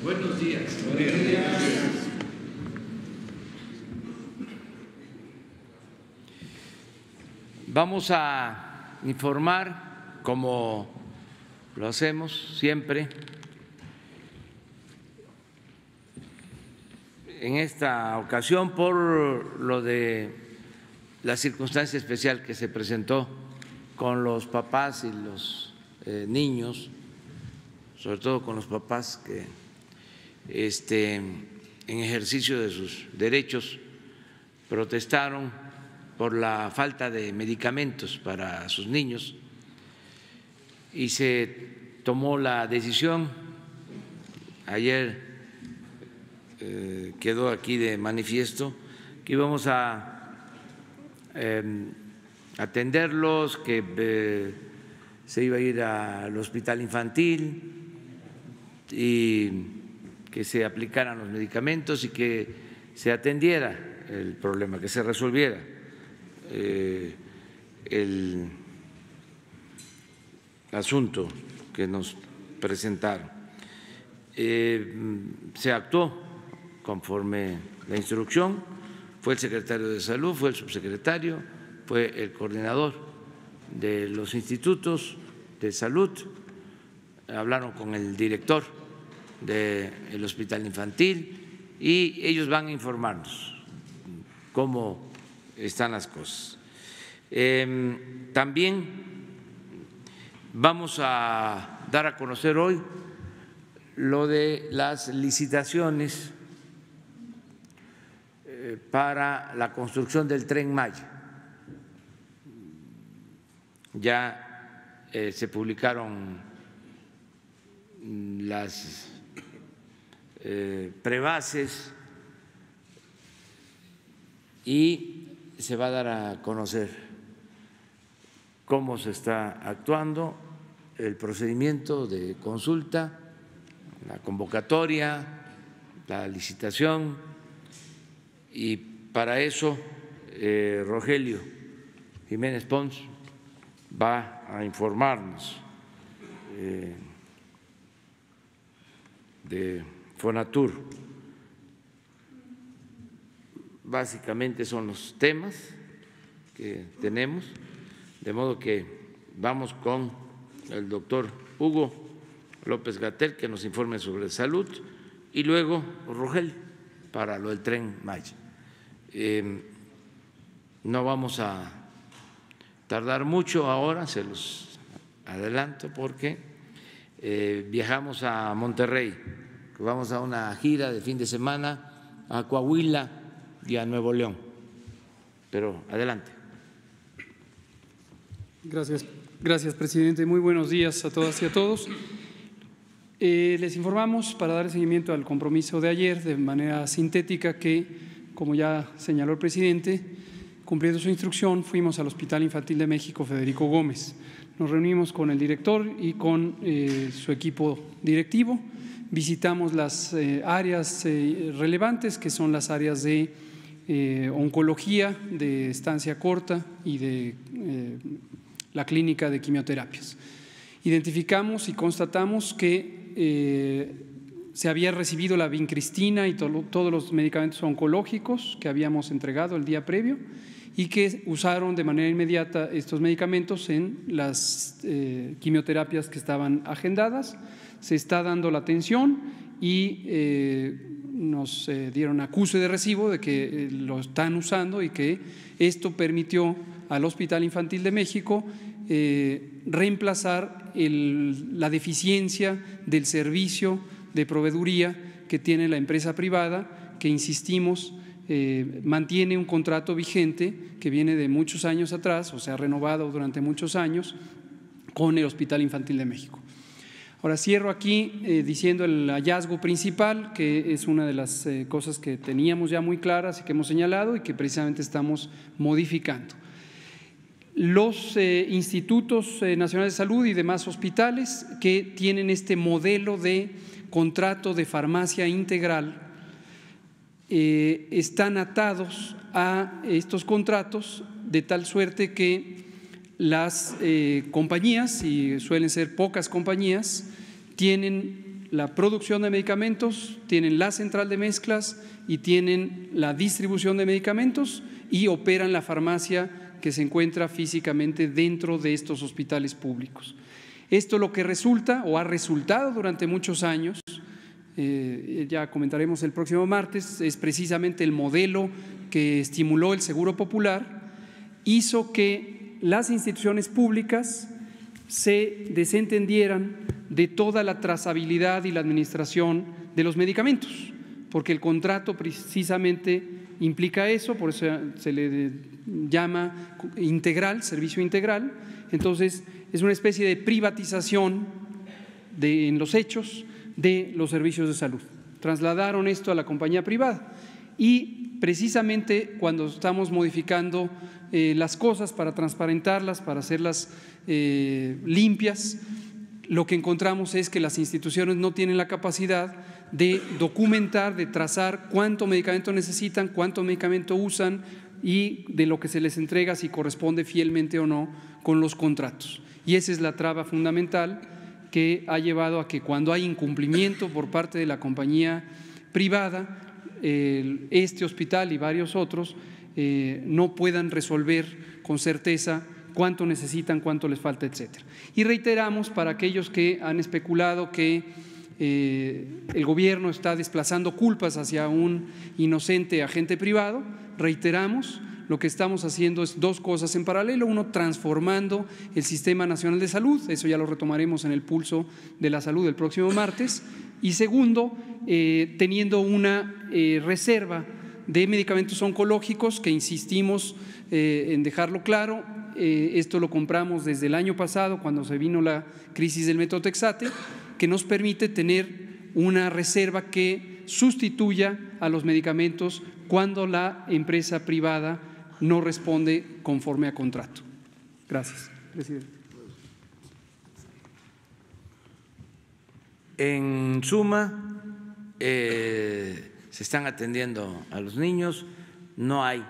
Buenos días. Buenos días. Vamos a informar, como lo hacemos siempre, en esta ocasión por lo de la circunstancia especial que se presentó con los papás y los niños, sobre todo con los papás que en ejercicio de sus derechos protestaron por la falta de medicamentos para sus niños y se tomó la decisión, ayer quedó aquí de manifiesto, que íbamos a atenderlos, que se iba a ir al hospital infantil y que se aplicaran los medicamentos y que se atendiera el problema, que se resolviera el asunto que nos presentaron. Se actuó conforme la instrucción, fue el secretario de Salud, fue el subsecretario, fue el coordinador de los institutos de salud, hablaron con el director del hospital infantil y ellos van a informarnos cómo están las cosas. También vamos a dar a conocer hoy lo de las licitaciones para la construcción del Tren Maya. Ya se publicaron las prebases y se va a dar a conocer cómo se está actuando, el procedimiento de consulta, la convocatoria, la licitación, y para eso Rogelio Jiménez Pons va a informarnos de Fonatur. Básicamente son los temas que tenemos, de modo que vamos con el doctor Hugo López-Gatell, que nos informe sobre salud, y luego Rogelio para lo del Tren Maya. No vamos a tardar mucho ahora, se los adelanto, porque viajamos a Monterrey, vamos a una gira de fin de semana a Coahuila y a Nuevo León. Pero adelante. Gracias, presidente. Muy buenos días a todas y a todos. Les informamos, para dar seguimiento al compromiso de ayer, de manera sintética, que, como ya señaló el presidente, cumpliendo su instrucción, fuimos al Hospital Infantil de México Federico Gómez. Nos reunimos con el director y con su equipo directivo. Visitamos las áreas relevantes, que son las áreas de oncología, de estancia corta y de la clínica de quimioterapias. Identificamos y constatamos que se había recibido la vincristina y todos los medicamentos oncológicos que habíamos entregado el día previo y que usaron de manera inmediata estos medicamentos en las quimioterapias que estaban agendadas. Se está dando la atención y nos dieron acuse de recibo de que lo están usando y que esto permitió al Hospital Infantil de México reemplazar la deficiencia del servicio de proveeduría que tiene la empresa privada, que insistimos mantiene un contrato vigente que viene de muchos años atrás, o sea, renovado durante muchos años con el Hospital Infantil de México. Ahora cierro aquí diciendo el hallazgo principal, que es una de las cosas que teníamos ya muy claras y que hemos señalado y que precisamente estamos modificando. Los institutos nacionales de salud y demás hospitales que tienen este modelo de contrato de farmacia integral están atados a estos contratos de tal suerte que las compañías, y suelen ser pocas compañías, tienen la producción de medicamentos, tienen la central de mezclas y tienen la distribución de medicamentos y operan la farmacia que se encuentra físicamente dentro de estos hospitales públicos. Esto lo que resulta o ha resultado durante muchos años, ya comentaremos el próximo martes, es precisamente el modelo que estimuló el Seguro Popular, hizo que las instituciones públicas se desentendieran de toda la trazabilidad y la administración de los medicamentos, porque el contrato precisamente implica eso, por eso se le llama integral, servicio integral. Entonces es una especie de privatización en los hechos de los servicios de salud. Trasladaron esto a la compañía privada y precisamente cuando estamos modificando las cosas para transparentarlas, para hacerlas limpias, lo que encontramos es que las instituciones no tienen la capacidad de documentar, de trazar cuánto medicamento necesitan, cuánto medicamento usan y de lo que se les entrega, si corresponde fielmente o no con los contratos. Y esa es la traba fundamental que ha llevado a que cuando hay incumplimiento por parte de la compañía privada, este hospital y varios otros no puedan resolver con certeza cuánto necesitan, cuánto les falta, etcétera. Y reiteramos para aquellos que han especulado que el gobierno está desplazando culpas hacia un inocente agente privado, reiteramos, lo que estamos haciendo es dos cosas en paralelo: uno, transformando el Sistema Nacional de Salud, eso ya lo retomaremos en el Pulso de la Salud el próximo martes, y segundo, teniendo una reserva de medicamentos oncológicos que insistimos en dejarlo claro. Esto lo compramos desde el año pasado cuando se vino la crisis del metotrexate, que nos permite tener una reserva que sustituya a los medicamentos cuando la empresa privada no responde conforme a contrato. Gracias, presidente. En suma, se están atendiendo a los niños, no hay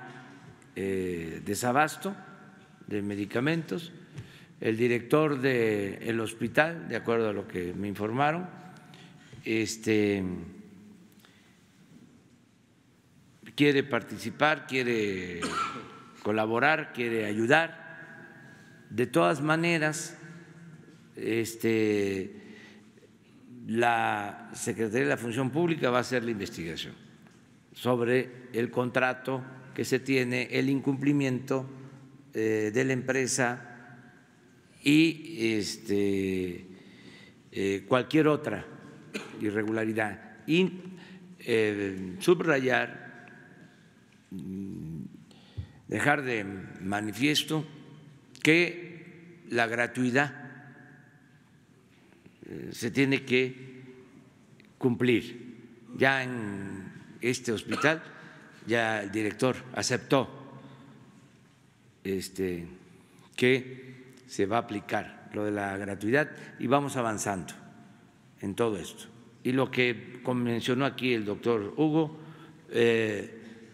desabasto de medicamentos. El director del hospital, de acuerdo a lo que me informaron, quiere participar, quiere colaborar, quiere ayudar. De todas maneras, la Secretaría de la Función Pública va a hacer la investigación sobre el contrato que se tiene, el incumplimiento de la empresa y cualquier otra irregularidad. Y subrayar, dejar de manifiesto que la gratuidad se tiene que cumplir. Ya en este hospital, ya el director aceptó que se va a aplicar lo de la gratuidad y vamos avanzando en todo esto. Y lo que mencionó aquí el doctor Hugo,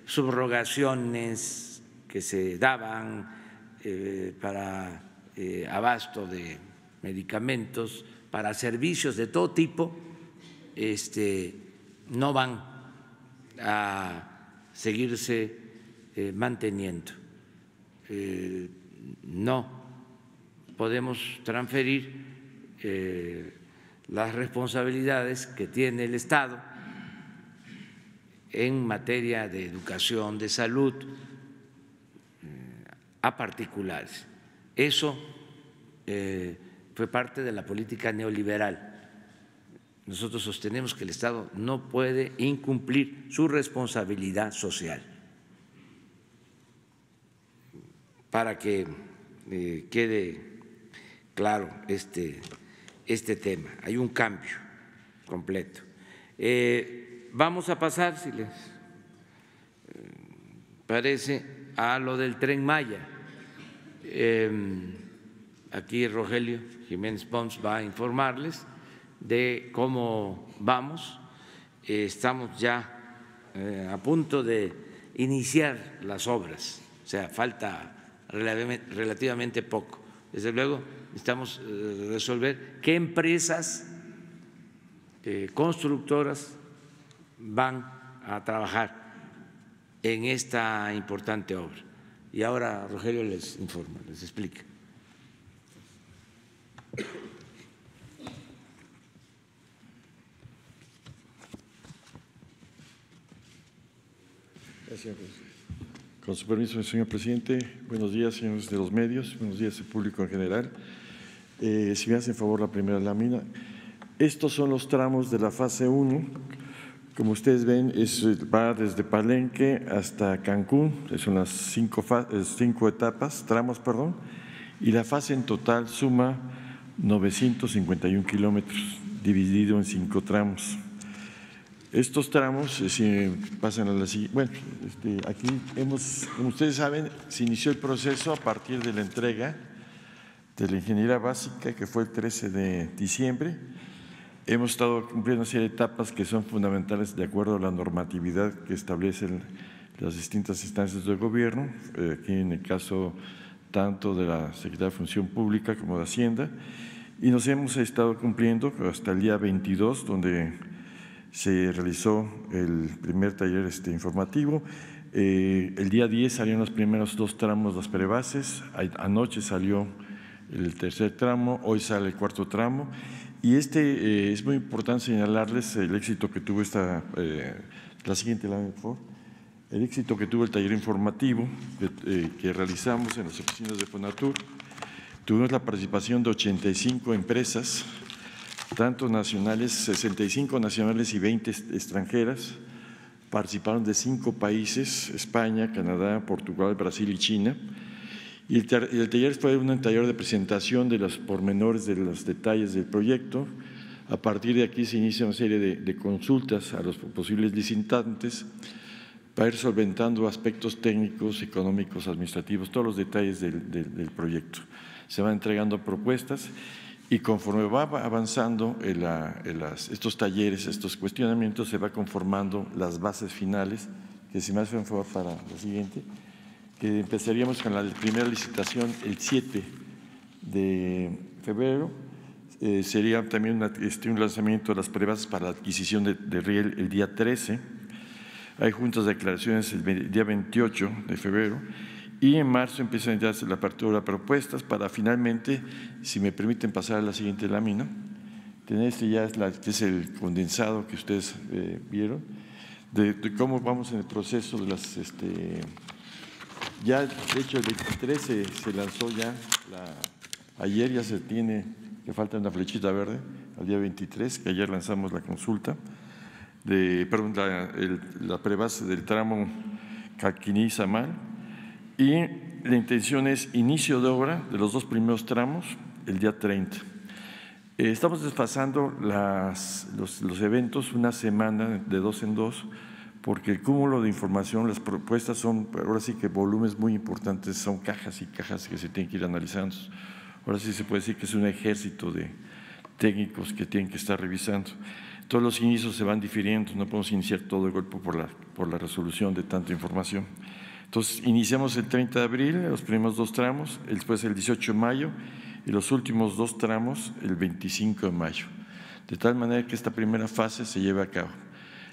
subrogaciones que se daban para abasto de medicamentos, para servicios de todo tipo, no van a seguirse manteniendo. No podemos transferir las responsabilidades que tiene el Estado en materia de educación, de salud, a particulares. Eso fue parte de la política neoliberal. Nosotros sostenemos que el Estado no puede incumplir su responsabilidad social. Para que quede claro este tema, hay un cambio completo. Vamos a pasar, si les parece, a lo del Tren Maya. Aquí Rogelio Jiménez Pons va a informarles de cómo vamos. Estamos ya a punto de iniciar las obras, o sea, falta relativamente poco. Desde luego necesitamos resolver qué empresas constructoras van a trabajar en esta importante obra. Y ahora Rogelio les informa, les explica. Gracias. Con su permiso, señor presidente, buenos días, señores de los medios, buenos días al público en general. Si me hacen favor la primera lámina. Estos son los tramos de la fase 1. Como ustedes ven, va desde Palenque hasta Cancún, son las cinco tramos, y la fase en total suma 951 kilómetros, dividido en 5 tramos. Estos tramos, si pasan a la siguiente, bueno, aquí como ustedes saben, se inició el proceso a partir de la entrega de la ingeniería básica, que fue el 13 de diciembre. Hemos estado cumpliendo una serie de etapas que son fundamentales de acuerdo a la normatividad que establecen las distintas instancias del gobierno, aquí en el caso tanto de la Secretaría de Función Pública como de Hacienda, y nos hemos estado cumpliendo hasta el día 22, donde se realizó el primer taller informativo. El día 10 salieron los primeros 2 tramos, las prebases, anoche salió el tercer tramo, hoy sale el cuarto tramo. Y es muy importante señalarles el éxito que tuvo la siguiente lámina, por favor. El éxito que tuvo el taller informativo que realizamos en las oficinas de Fonatur. Tuvimos la participación de 85 empresas, tanto nacionales, 65 nacionales y 20 extranjeras. Participaron de 5 países: España, Canadá, Portugal, Brasil y China. Y el taller fue un taller de presentación de los pormenores de los detalles del proyecto. A partir de aquí se inicia una serie de consultas a los posibles licitantes para ir solventando aspectos técnicos, económicos, administrativos, todos los detalles del proyecto. Se van entregando propuestas y conforme va avanzando estos talleres, estos cuestionamientos, se va conformando las bases finales, que si me hacen un favor para la siguiente, que empezaríamos con la primera licitación el 7 de febrero. Sería también un lanzamiento de las prebases para la adquisición de riel el día 13. Hay juntas de declaraciones el día 28 de febrero y en marzo empiezan ya la apertura de propuestas para finalmente, si me permiten pasar a la siguiente lámina, tener que es el condensado que ustedes vieron, de cómo vamos en el proceso de las… Ya, de hecho, el 23 se lanzó ya, ayer ya se tiene, que falta una flechita verde, al día 23, que ayer lanzamos la consulta, la prebase del tramo Calquiní-Samal, y la intención es inicio de obra de los 2 primeros tramos el día 30. Estamos desfasando los eventos una semana de 2 en 2, porque el cúmulo de información, las propuestas son, ahora sí que volúmenes muy importantes, son cajas y cajas que se tienen que ir analizando. Ahora sí se puede decir que es un ejército de técnicos que tienen que estar revisando. Todos los inicios se van difiriendo, no podemos iniciar todo el golpe por la resolución de tanta información. Entonces, iniciamos el 30 de abril, los primeros 2 tramos, después el 18 de mayo y los últimos 2 tramos el 25 de mayo. De tal manera que esta primera fase se lleve a cabo.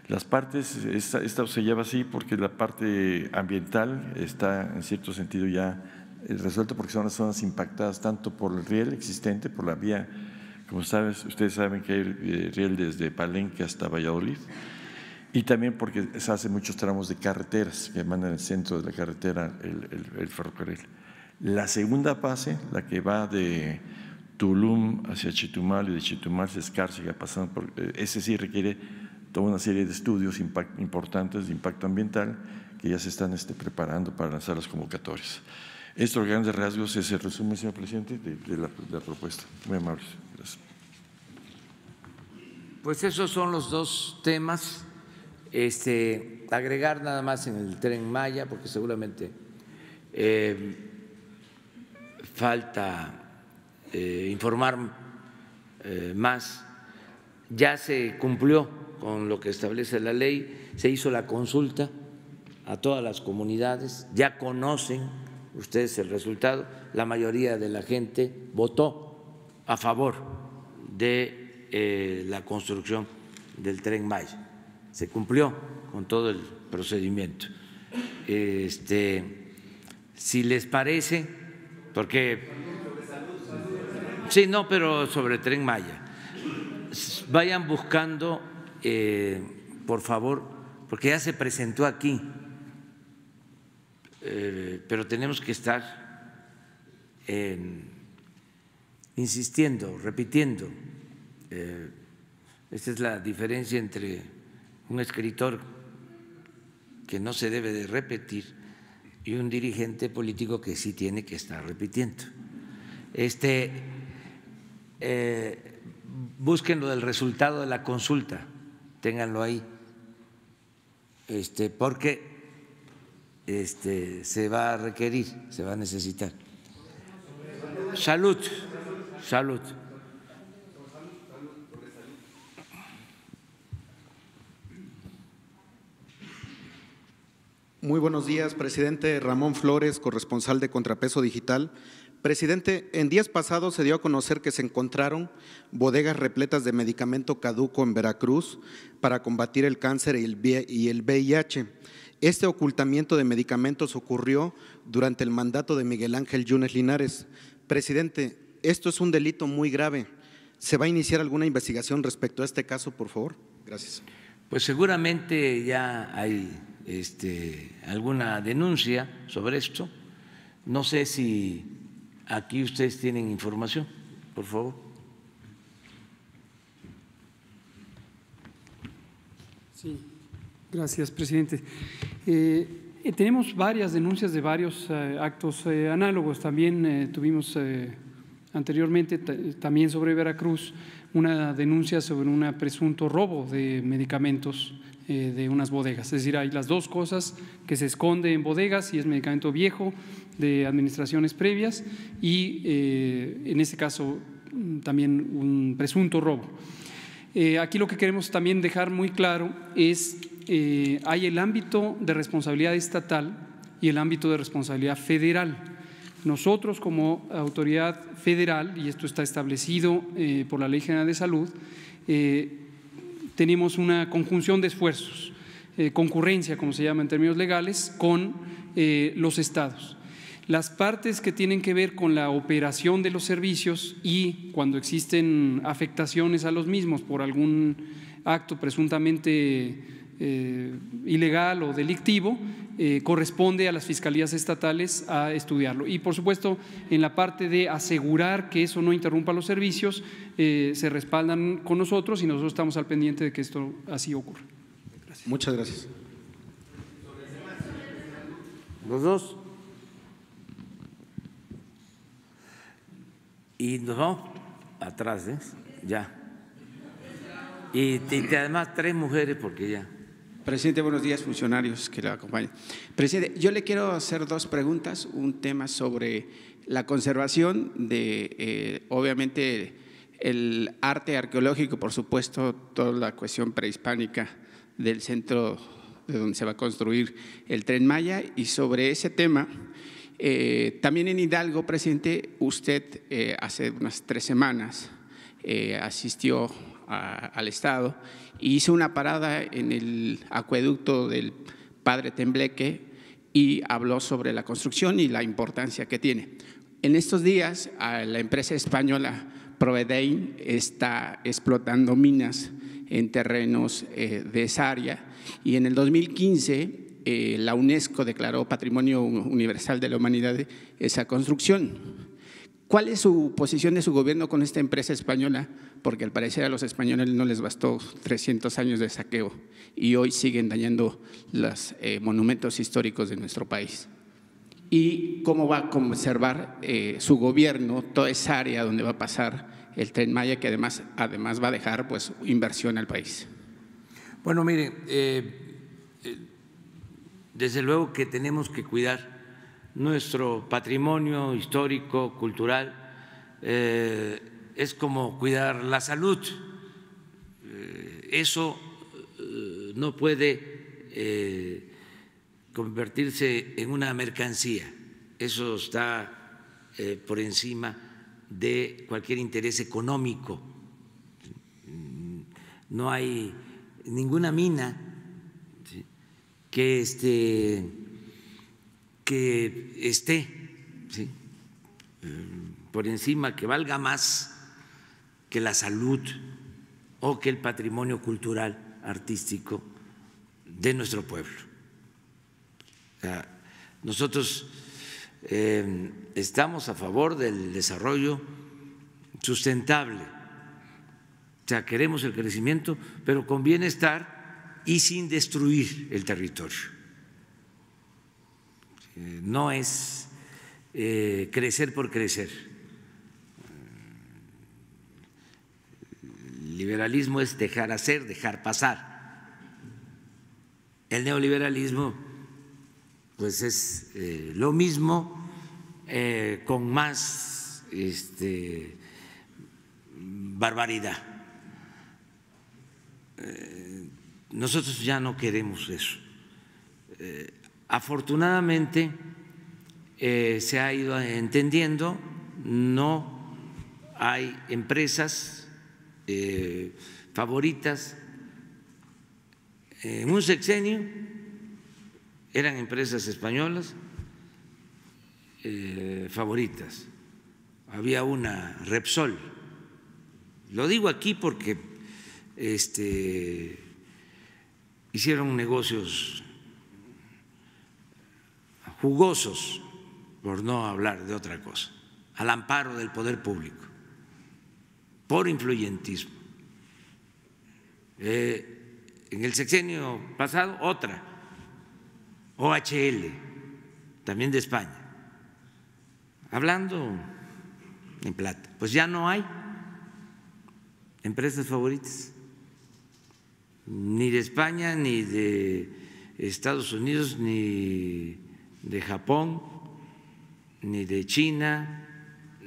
Las partes, esta se lleva así porque la parte ambiental está en cierto sentido ya resuelta, porque son las zonas impactadas tanto por el riel existente, por la vía, como ustedes saben que hay riel desde Palenque hasta Valladolid, y también porque se hacen muchos tramos de carreteras que mandan el centro de la carretera el ferrocarril. La segunda fase, la que va de Tulum hacia Chetumal y de Chetumal hacia Escárcega, pasando por ese sí requiere toda una serie de estudios importantes de impacto ambiental que ya se están preparando para lanzar las convocatorias. Estos grandes rasgos es el resumen, señor presidente, de la propuesta. Muy amables. Gracias. Pues esos son los 2 temas. Agregar nada más en el Tren Maya, porque seguramente falta informar más. Ya se cumplió con lo que establece la ley, se hizo la consulta a todas las comunidades, ya conocen ustedes el resultado, la mayoría de la gente votó a favor de la construcción del Tren Maya. Se cumplió con todo el procedimiento. Si les parece, porque sí, no, pero sobre Tren Maya, vayan buscando, por favor, porque ya se presentó aquí, pero tenemos que estar insistiendo, repitiendo. Esta es la diferencia entre un escritor que no se debe de repetir y un dirigente político que sí tiene que estar repitiendo. Busquen lo del resultado de la consulta, ténganlo ahí, porque se va a requerir, se va a necesitar. Salud. Muy buenos días, presidente. Ramón Flores, corresponsal de Contrapeso Digital. Presidente, en días pasados se dio a conocer que se encontraron bodegas repletas de medicamento caduco en Veracruz para combatir el cáncer y el VIH. Este ocultamiento de medicamentos ocurrió durante el mandato de Miguel Ángel Yunes Linares. Presidente, esto es un delito muy grave. ¿Se va a iniciar alguna investigación respecto a este caso, por favor? Gracias. Pues seguramente ya hay alguna denuncia sobre esto. No sé si aquí ustedes tienen información, por favor. Sí, gracias, presidente. Tenemos varias denuncias de varios actos análogos. También tuvimos anteriormente, también sobre Veracruz, una denuncia sobre un presunto robo de medicamentos de unas bodegas. Es decir, hay las dos cosas: que se esconde en bodegas y es medicamento viejo de administraciones previas, y en este caso también un presunto robo. Aquí lo que queremos también dejar muy claro es hay el ámbito de responsabilidad estatal y el ámbito de responsabilidad federal. Nosotros, como autoridad federal, y esto está establecido por la Ley General de Salud, tenemos una conjunción de esfuerzos, concurrencia, como se llama en términos legales, con los estados. Las partes que tienen que ver con la operación de los servicios y cuando existen afectaciones a los mismos por algún acto presuntamente ilegal o delictivo, corresponde a las fiscalías estatales a estudiarlo. Y por supuesto, en la parte de asegurar que eso no interrumpa los servicios, se respaldan con nosotros y nosotros estamos al pendiente de que esto así ocurra. Gracias. Muchas gracias. Los dos. Y nos vamos atrás, ya. Y además 3 mujeres, porque ya. Presidente, buenos días, funcionarios que le acompañan. Presidente, yo le quiero hacer 2 preguntas. Un tema sobre la conservación de, obviamente, el arte arqueológico, por supuesto, toda la cuestión prehispánica del centro de donde se va a construir el Tren Maya. Y sobre ese tema, también en Hidalgo, presidente, usted hace unas 3 semanas asistió al Estado y hizo una parada en el acueducto del Padre Tembleque y habló sobre la construcción y la importancia que tiene. En estos días, la empresa española Provedein está explotando minas en terrenos de esa área, y en el 2015 la UNESCO declaró Patrimonio Universal de la Humanidad esa construcción. ¿Cuál es su posición de su gobierno con esta empresa española? Porque al parecer a los españoles no les bastó 300 años de saqueo y hoy siguen dañando los monumentos históricos de nuestro país. ¿Y cómo va a conservar su gobierno toda esa área donde va a pasar el Tren Maya, que además va a dejar pues inversión al país? Bueno, mire, desde luego que tenemos que cuidar nuestro patrimonio histórico, cultural. Es como cuidar la salud. Eso no puede convertirse en una mercancía. Eso está por encima de cualquier interés económico. No hay ninguna mina, ¿sí?, que esté, ¿sí?, por encima, que valga más que la salud o que el patrimonio cultural, artístico de nuestro pueblo. O sea, nosotros estamos a favor del desarrollo sustentable, o sea, queremos el crecimiento, pero con bienestar y sin destruir el territorio. No es crecer por crecer. El liberalismo es dejar hacer, dejar pasar. El neoliberalismo, pues es lo mismo, con más barbaridad. Nosotros ya no queremos eso. Afortunadamente se ha ido entendiendo, no hay empresas favoritas. En un sexenio eran empresas españolas favoritas. Había una Repsol. Lo digo aquí porque hicieron negocios jugosos, por no hablar de otra cosa, al amparo del poder público, por influyentismo. En el sexenio pasado, otra, OHL, también de España, hablando en plata. Pues ya no hay empresas favoritas, ni de España, ni de Estados Unidos, ni de Japón, ni de China,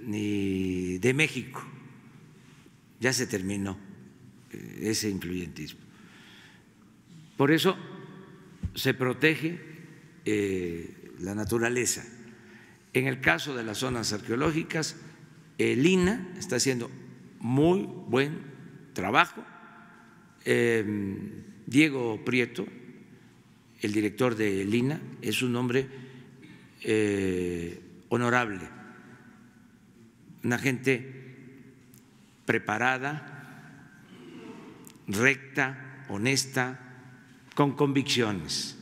ni de México. Ya se terminó ese influyentismo. Por eso se protege la naturaleza. En el caso de las zonas arqueológicas, el INAH está haciendo muy buen trabajo. Diego Prieto, el director del INAH, es un hombre honorable, una gente preparada, recta, honesta, con convicciones,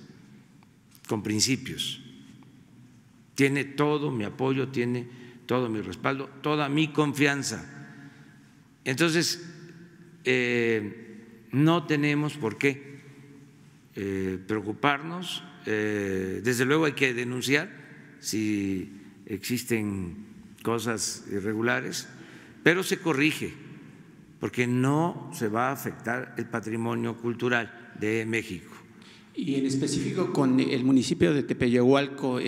con principios. Tiene todo mi apoyo, tiene todo mi respaldo, toda mi confianza. Entonces, no tenemos por qué preocuparnos. Desde luego hay que denunciar si existen cosas irregulares, pero se corrige, porque no se va a afectar el patrimonio cultural de México. Y en específico con el municipio de Tepeyahualco, a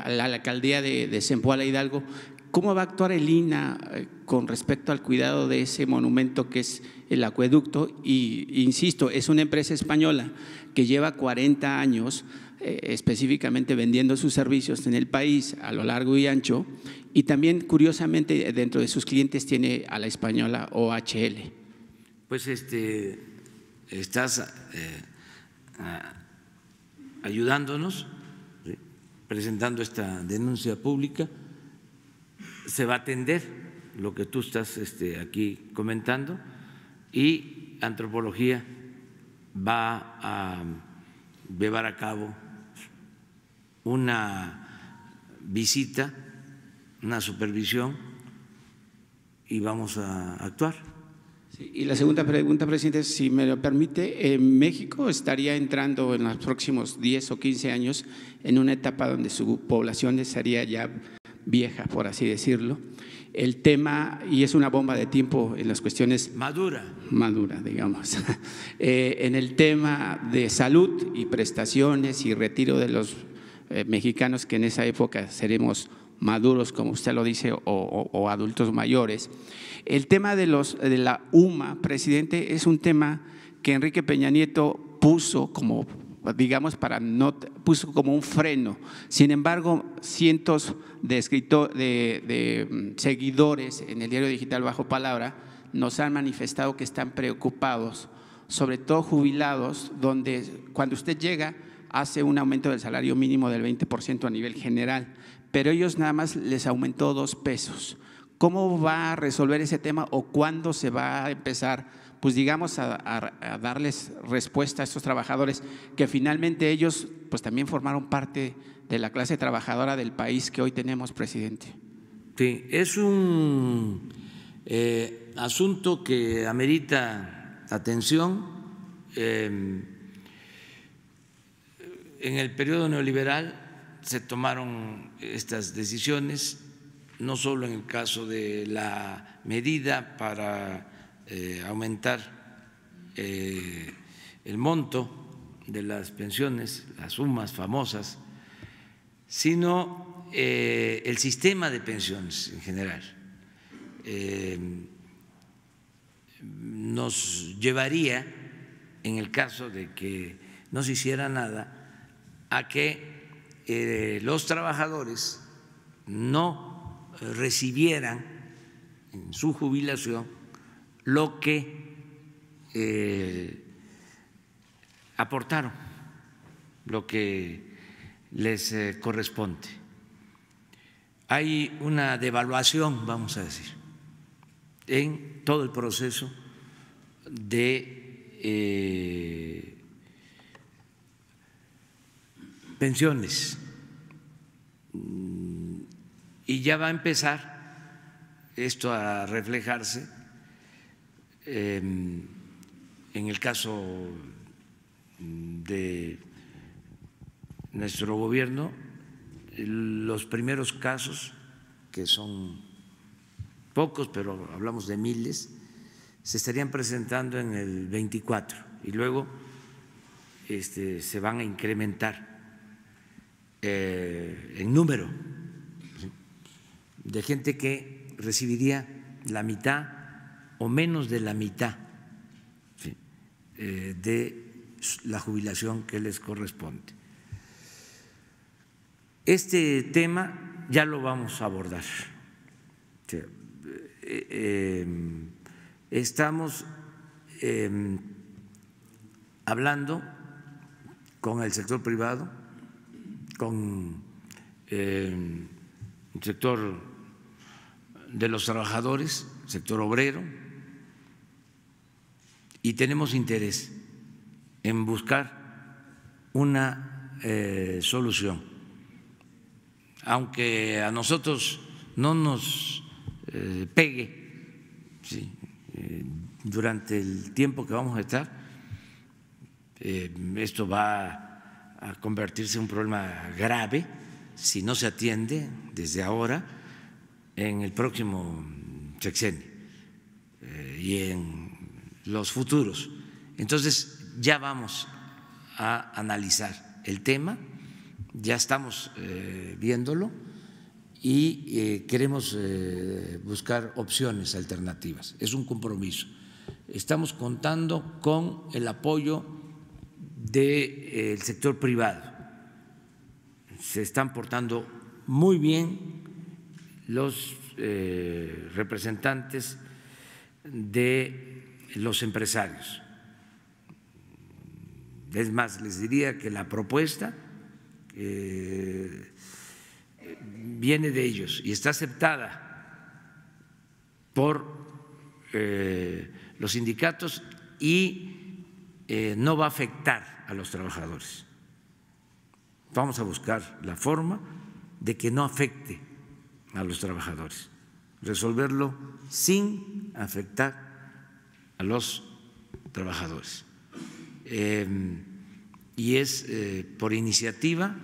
la alcaldía de Zempoala Hidalgo, ¿cómo va a actuar el INAH con respecto al cuidado de ese monumento que es el acueducto? Y insisto, es una empresa española que lleva 40 años específicamente vendiendo sus servicios en el país a lo largo y ancho, y también curiosamente dentro de sus clientes tiene a la española OHL. Pues estás ayudándonos, ¿sí?, presentando esta denuncia pública. Se va a atender lo que tú estás aquí comentando, y Antropología va a llevar a cabo una visita, una supervisión, y vamos a actuar. Sí, y la segunda pregunta, presidente, si me lo permite, México estaría entrando en los próximos 10 o 15 años en una etapa donde su población estaría ya vieja, por así decirlo. El tema, y es una bomba de tiempo en las cuestiones… Madura, digamos. En el tema de salud y prestaciones y retiro de los mexicanos que en esa época seremos maduros, como usted lo dice, o adultos mayores. El tema de la UMA, presidente, es un tema que Enrique Peña Nieto puso como, digamos, puso como un freno. Sin embargo, cientos de seguidores en el diario digital Bajo Palabra nos han manifestado que están preocupados, sobre todo jubilados, donde cuando usted llega hace un aumento del salario mínimo del 20% a nivel general, pero ellos nada más les aumentó 2 pesos. ¿Cómo va a resolver ese tema o cuándo se va a empezar, pues digamos, a darles respuesta a estos trabajadores que finalmente ellos pues también formaron parte de la clase trabajadora del país que hoy tenemos, presidente? Sí, es un asunto que amerita atención. En el periodo neoliberal se tomaron estas decisiones, no solo en el caso de la medida para aumentar el monto de las pensiones, las sumas famosas, sino el sistema de pensiones en general. Nos llevaría, en el caso de que no se hiciera nada, a que los trabajadores no recibieran en su jubilación lo que aportaron, lo que les corresponde. Hay una devaluación, vamos a decir, en todo el proceso de pensiones, y ya va a empezar esto a reflejarse en el caso de nuestro gobierno. Los primeros casos, que son pocos, pero hablamos de miles, se estarían presentando en el 24 y luego se van a incrementar en número de gente que recibiría la mitad o menos de la mitad de la jubilación que les corresponde. Este tema ya lo vamos a abordar. Estamos hablando con el sector privado, con el sector de los trabajadores, sector obrero, y tenemos interés en buscar una solución. Aunque a nosotros no nos pegue durante el tiempo que vamos a estar, esto va a convertirse en un problema grave si no se atiende desde ahora en el próximo sexenio y en los futuros. Entonces ya vamos a analizar el tema, ya estamos viéndolo y queremos buscar opciones alternativas. Es un compromiso. Estamos contando con el apoyo del sector privado. Se están portando muy bien los representantes de los empresarios. Es más, les diría que la propuesta viene de ellos y está aceptada por los sindicatos y no va a afectar a los trabajadores. Vamos a buscar la forma de que no afecte a los trabajadores, resolverlo sin afectar a los trabajadores. Y es por iniciativa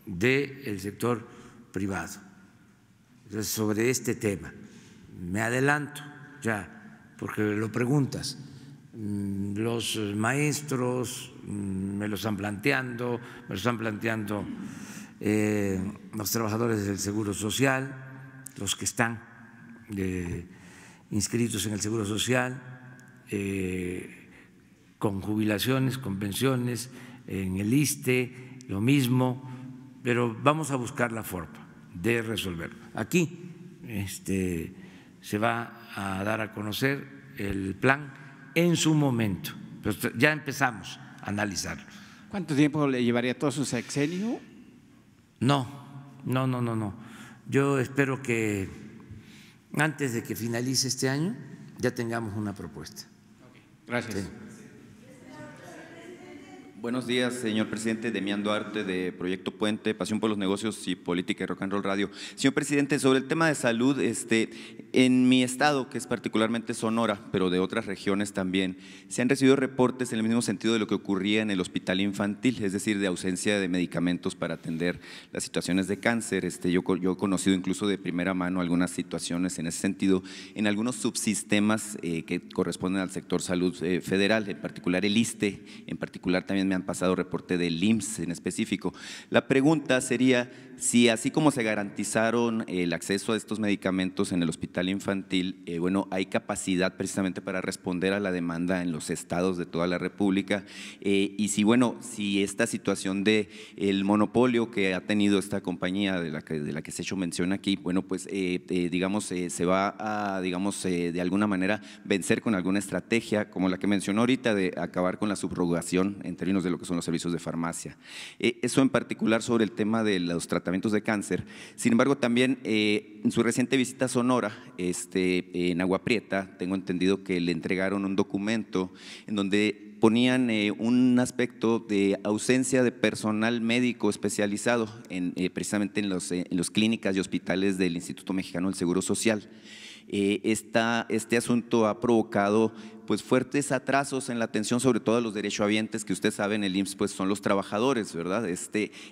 del sector privado. Entonces, sobre este tema, me adelanto ya, porque lo preguntas. Los maestros me lo están planteando, los trabajadores del Seguro Social, los que están inscritos en el Seguro Social, con jubilaciones, con pensiones, en el ISSSTE, lo mismo, pero vamos a buscar la forma de resolverlo. Aquí se va a dar a conocer el plan en su momento, pero ya empezamos a analizarlo. ¿Cuánto tiempo le llevaría todo su sexenio? No. Yo espero que antes de que finalice este año ya tengamos una propuesta. Gracias. Sí. Buenos días, señor presidente. Demián Duarte, de Proyecto Puente, Pasión por los Negocios y Política y Rock and Roll Radio. Señor presidente, sobre el tema de salud, en mi estado, que es particularmente Sonora, pero de otras regiones también, se han recibido reportes en el mismo sentido de lo que ocurría en el hospital infantil, es decir, de ausencia de medicamentos para atender las situaciones de cáncer. Yo he conocido incluso de primera mano algunas situaciones en ese sentido, en algunos subsistemas que corresponden al sector salud federal, en particular el ISSSTE, en particular también me han pasado reporte del IMSS en específico. La pregunta sería si así como se garantizaron el acceso a estos medicamentos en el hospital infantil, bueno, hay capacidad precisamente para responder a la demanda en los estados de toda la República, y si, bueno, si esta situación de el monopolio que ha tenido esta compañía de la que se ha hecho mención aquí, bueno, pues digamos se va a, digamos, de alguna manera vencer con alguna estrategia como la que mencionó ahorita de acabar con la subrogación en términos de lo que son los servicios de farmacia. Eso en particular sobre el tema de los tratamientos de cáncer. Sin embargo, también en su reciente visita a Sonora, en Agua Prieta, tengo entendido que le entregaron un documento en donde ponían un aspecto de ausencia de personal médico especializado precisamente en las clínicas y hospitales del Instituto Mexicano del Seguro Social. Este asunto ha provocado pues fuertes atrasos en la atención, sobre todo a los derechohabientes, que usted sabe en el IMSS pues son los trabajadores, ¿verdad?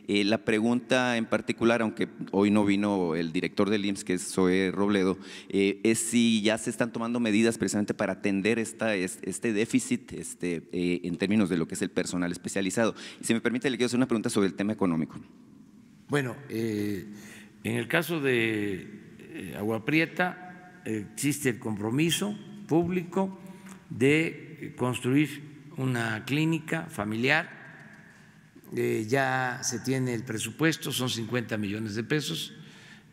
La pregunta en particular, aunque hoy no vino el director del IMSS, que es Zoe Robledo, es si ya se están tomando medidas precisamente para atender este déficit en términos de lo que es el personal especializado. Y si me permite, le quiero hacer una pregunta sobre el tema económico. Bueno, en el caso de Agua Prieta existe el compromiso público de construir una clínica familiar. Ya se tiene el presupuesto, son 50 millones de pesos,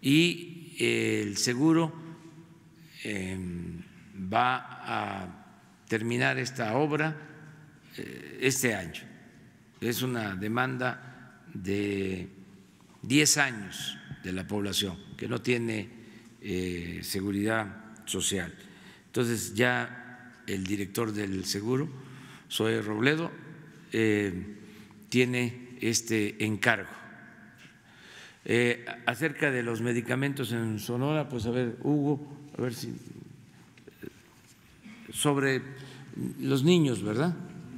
y el seguro va a terminar esta obra este año. Es una demanda de 10 años de la población que no tiene seguridad social. Entonces ya el director del seguro, Zoe Robledo, tiene este encargo. Acerca de los medicamentos en Sonora, pues a ver, Hugo, a ver si sobre los niños, ¿verdad?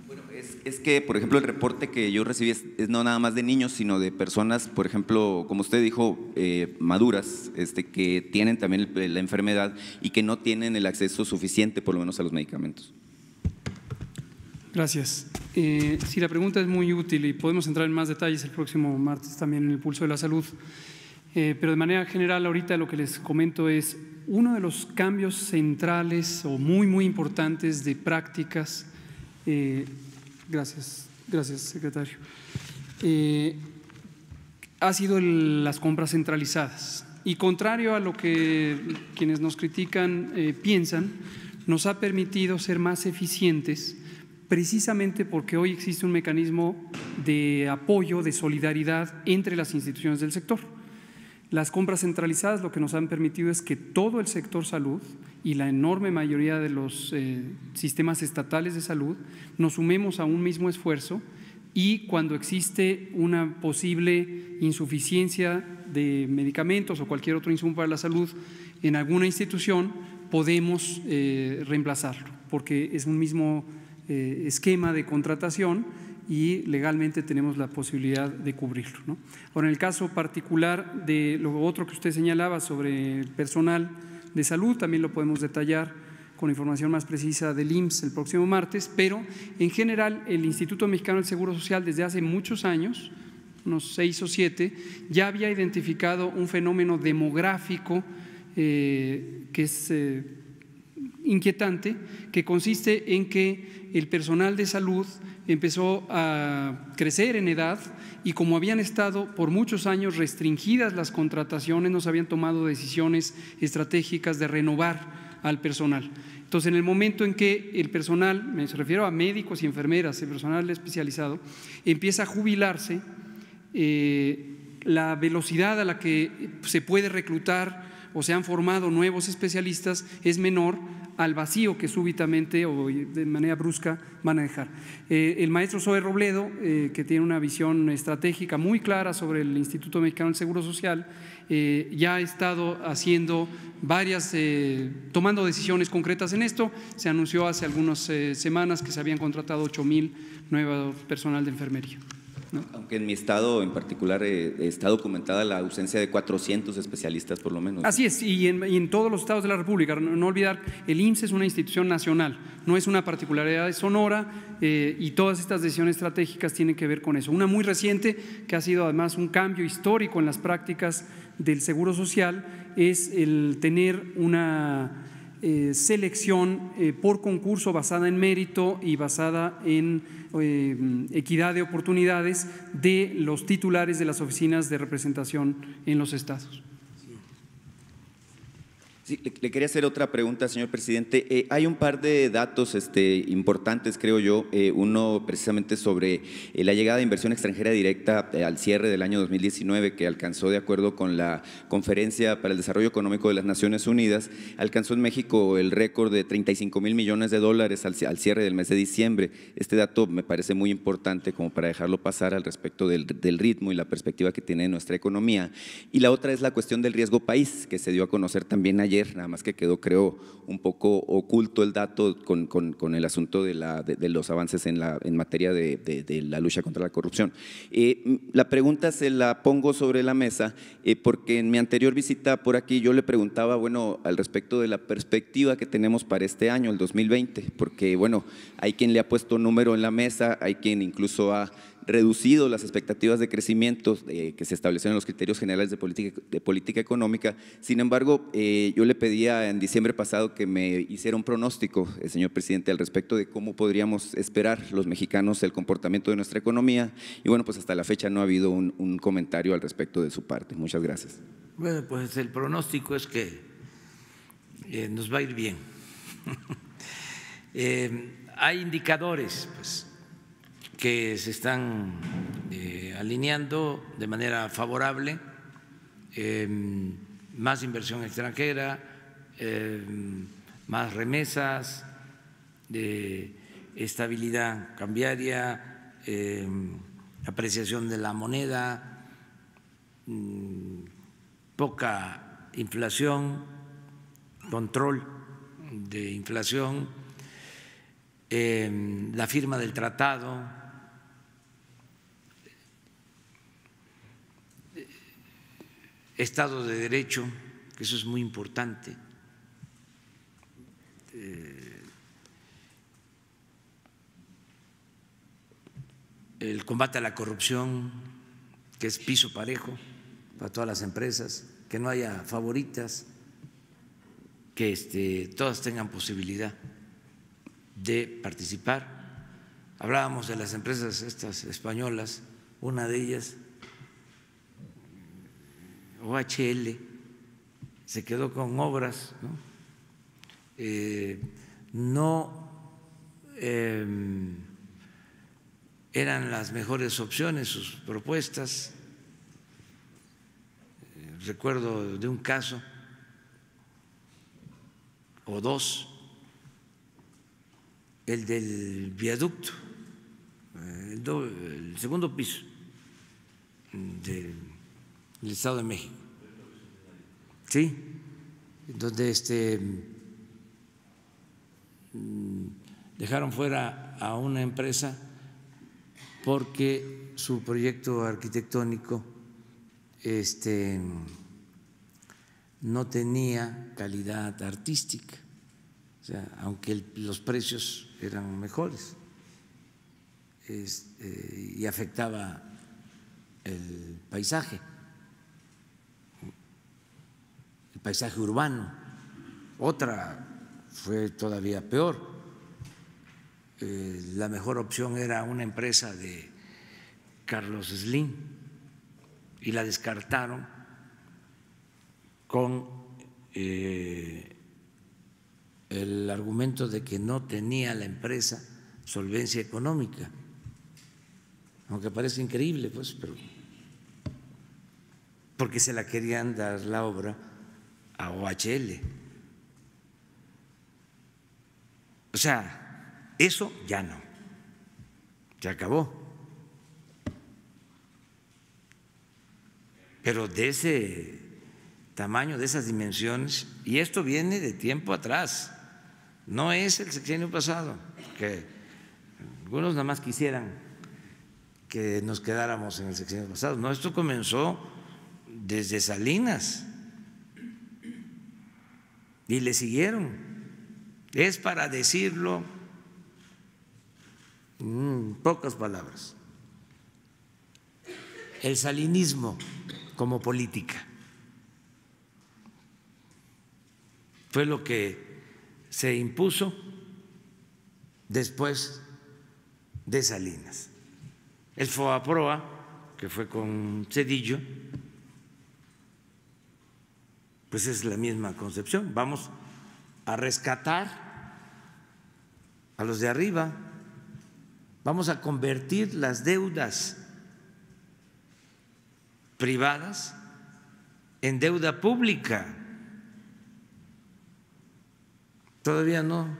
Bueno, es que, por ejemplo, el reporte que yo recibí es no nada más de niños, sino de personas, por ejemplo, como usted dijo, maduras, que tienen también la enfermedad y que no tienen el acceso suficiente, por lo menos, a los medicamentos. Gracias. Sí, la pregunta es muy útil y podemos entrar en más detalles el próximo martes también en el Pulso de la Salud. Pero de manera general, ahorita lo que les comento es uno de los cambios centrales o muy importantes de prácticas. Gracias, secretario. Ha sido las compras centralizadas y, contrario a lo que quienes nos critican piensan, nos ha permitido ser más eficientes, precisamente porque hoy existe un mecanismo de apoyo, de solidaridad entre las instituciones del sector. Las compras centralizadas lo que nos han permitido es que todo el sector salud y la enorme mayoría de los sistemas estatales de salud nos sumemos a un mismo esfuerzo, y cuando existe una posible insuficiencia de medicamentos o cualquier otro insumo para la salud en alguna institución, podemos reemplazarlo, porque es un mismo esquema de contratación y legalmente tenemos la posibilidad de cubrirlo, ¿no? Ahora, en el caso particular de lo otro que usted señalaba sobre el personal de salud, también lo podemos detallar con información más precisa del IMSS el próximo martes, pero en general el Instituto Mexicano del Seguro Social desde hace muchos años, unos 6 o 7, ya había identificado un fenómeno demográfico que es inquietante, que consiste en que el personal de salud empezó a crecer en edad y como habían estado por muchos años restringidas las contrataciones, no se habían tomado decisiones estratégicas de renovar al personal. Entonces, en el momento en que el personal, me refiero a médicos y enfermeras, el personal especializado, empieza a jubilarse, la velocidad a la que se puede reclutar o se han formado nuevos especialistas es menor al vacío que súbitamente o de manera brusca van a dejar. El maestro Zoe Robledo, que tiene una visión estratégica muy clara sobre el Instituto Mexicano del Seguro Social, ya ha estado haciendo tomando decisiones concretas en esto. Se anunció hace algunas semanas que se habían contratado 8,000 nuevos personal de enfermería, ¿no? Aunque en mi estado en particular está documentada la ausencia de 400 especialistas por lo menos. Así es, y en todos los estados de la República. No olvidar, el IMSS es una institución nacional, no es una particularidad de Sonora, y todas estas decisiones estratégicas tienen que ver con eso. Una muy reciente, que ha sido además un cambio histórico en las prácticas del Seguro Social, es el tener una selección por concurso basada en mérito y basada en equidad de oportunidades de los titulares de las oficinas de representación en los estados. Sí, le quería hacer otra pregunta, señor presidente. Hay un par de datos importantes, creo yo. Uno precisamente sobre la llegada de inversión extranjera directa al cierre del año 2019, que alcanzó, de acuerdo con la Conferencia para el Desarrollo Económico de las Naciones Unidas, alcanzó en México el récord de $35,000 millones al cierre del mes de diciembre. Este dato me parece muy importante como para dejarlo pasar al respecto del ritmo y la perspectiva que tiene nuestra economía. Y la otra es la cuestión del riesgo país, que se dio a conocer también ayer, nada más que quedó, creo, un poco oculto el dato con el asunto de los avances en materia de la lucha contra la corrupción. La pregunta se la pongo sobre la mesa porque en mi anterior visita por aquí yo le preguntaba, bueno, al respecto de la perspectiva que tenemos para este año, el 2020, porque, bueno, hay quien le ha puesto número en la mesa, hay quien incluso ha reducido las expectativas de crecimiento que se establecieron en los criterios generales de política económica. Sin embargo, yo le pedía en diciembre pasado que me hiciera un pronóstico, señor presidente, al respecto de cómo podríamos esperar los mexicanos el comportamiento de nuestra economía, y bueno, pues hasta la fecha no ha habido un comentario al respecto de su parte. Muchas gracias. Bueno, pues el pronóstico es que nos va a ir bien. Hay indicadores, pues, que se están alineando de manera favorable, más inversión extranjera, más remesas, estabilidad cambiaria, apreciación de la moneda, poca inflación, control de inflación, la firma del tratado, Estado de Derecho, que eso es muy importante, el combate a la corrupción, que es piso parejo para todas las empresas, que no haya favoritas, que todas tengan posibilidad de participar. Hablábamos de las empresas estas españolas, una de ellas, OHL, se quedó con obras, ¿no? Eran las mejores opciones sus propuestas. Recuerdo de un caso o dos, el del viaducto, el segundo piso del Estado de México, sí, donde dejaron fuera a una empresa porque su proyecto arquitectónico no tenía calidad artística, o sea, aunque los precios eran mejores, y afectaba el paisaje urbano. Otra fue todavía peor. La mejor opción era una empresa de Carlos Slim y la descartaron con el argumento de que no tenía la empresa solvencia económica, aunque parece increíble, pues, pero porque se la querían dar la obra a OHL. O sea, eso ya no, se acabó. Pero de ese tamaño, de esas dimensiones, y esto viene de tiempo atrás, no es el sexenio pasado, que algunos nada más quisieran que nos quedáramos en el sexenio pasado. No, esto comenzó desde Salinas y le siguieron. Es para decirlo en pocas palabras, el salinismo como política fue lo que se impuso después de Salinas. El FOAPROA, que fue con Zedillo, pues es la misma concepción. Vamos a rescatar a los de arriba, vamos a convertir las deudas privadas en deuda pública. Todavía no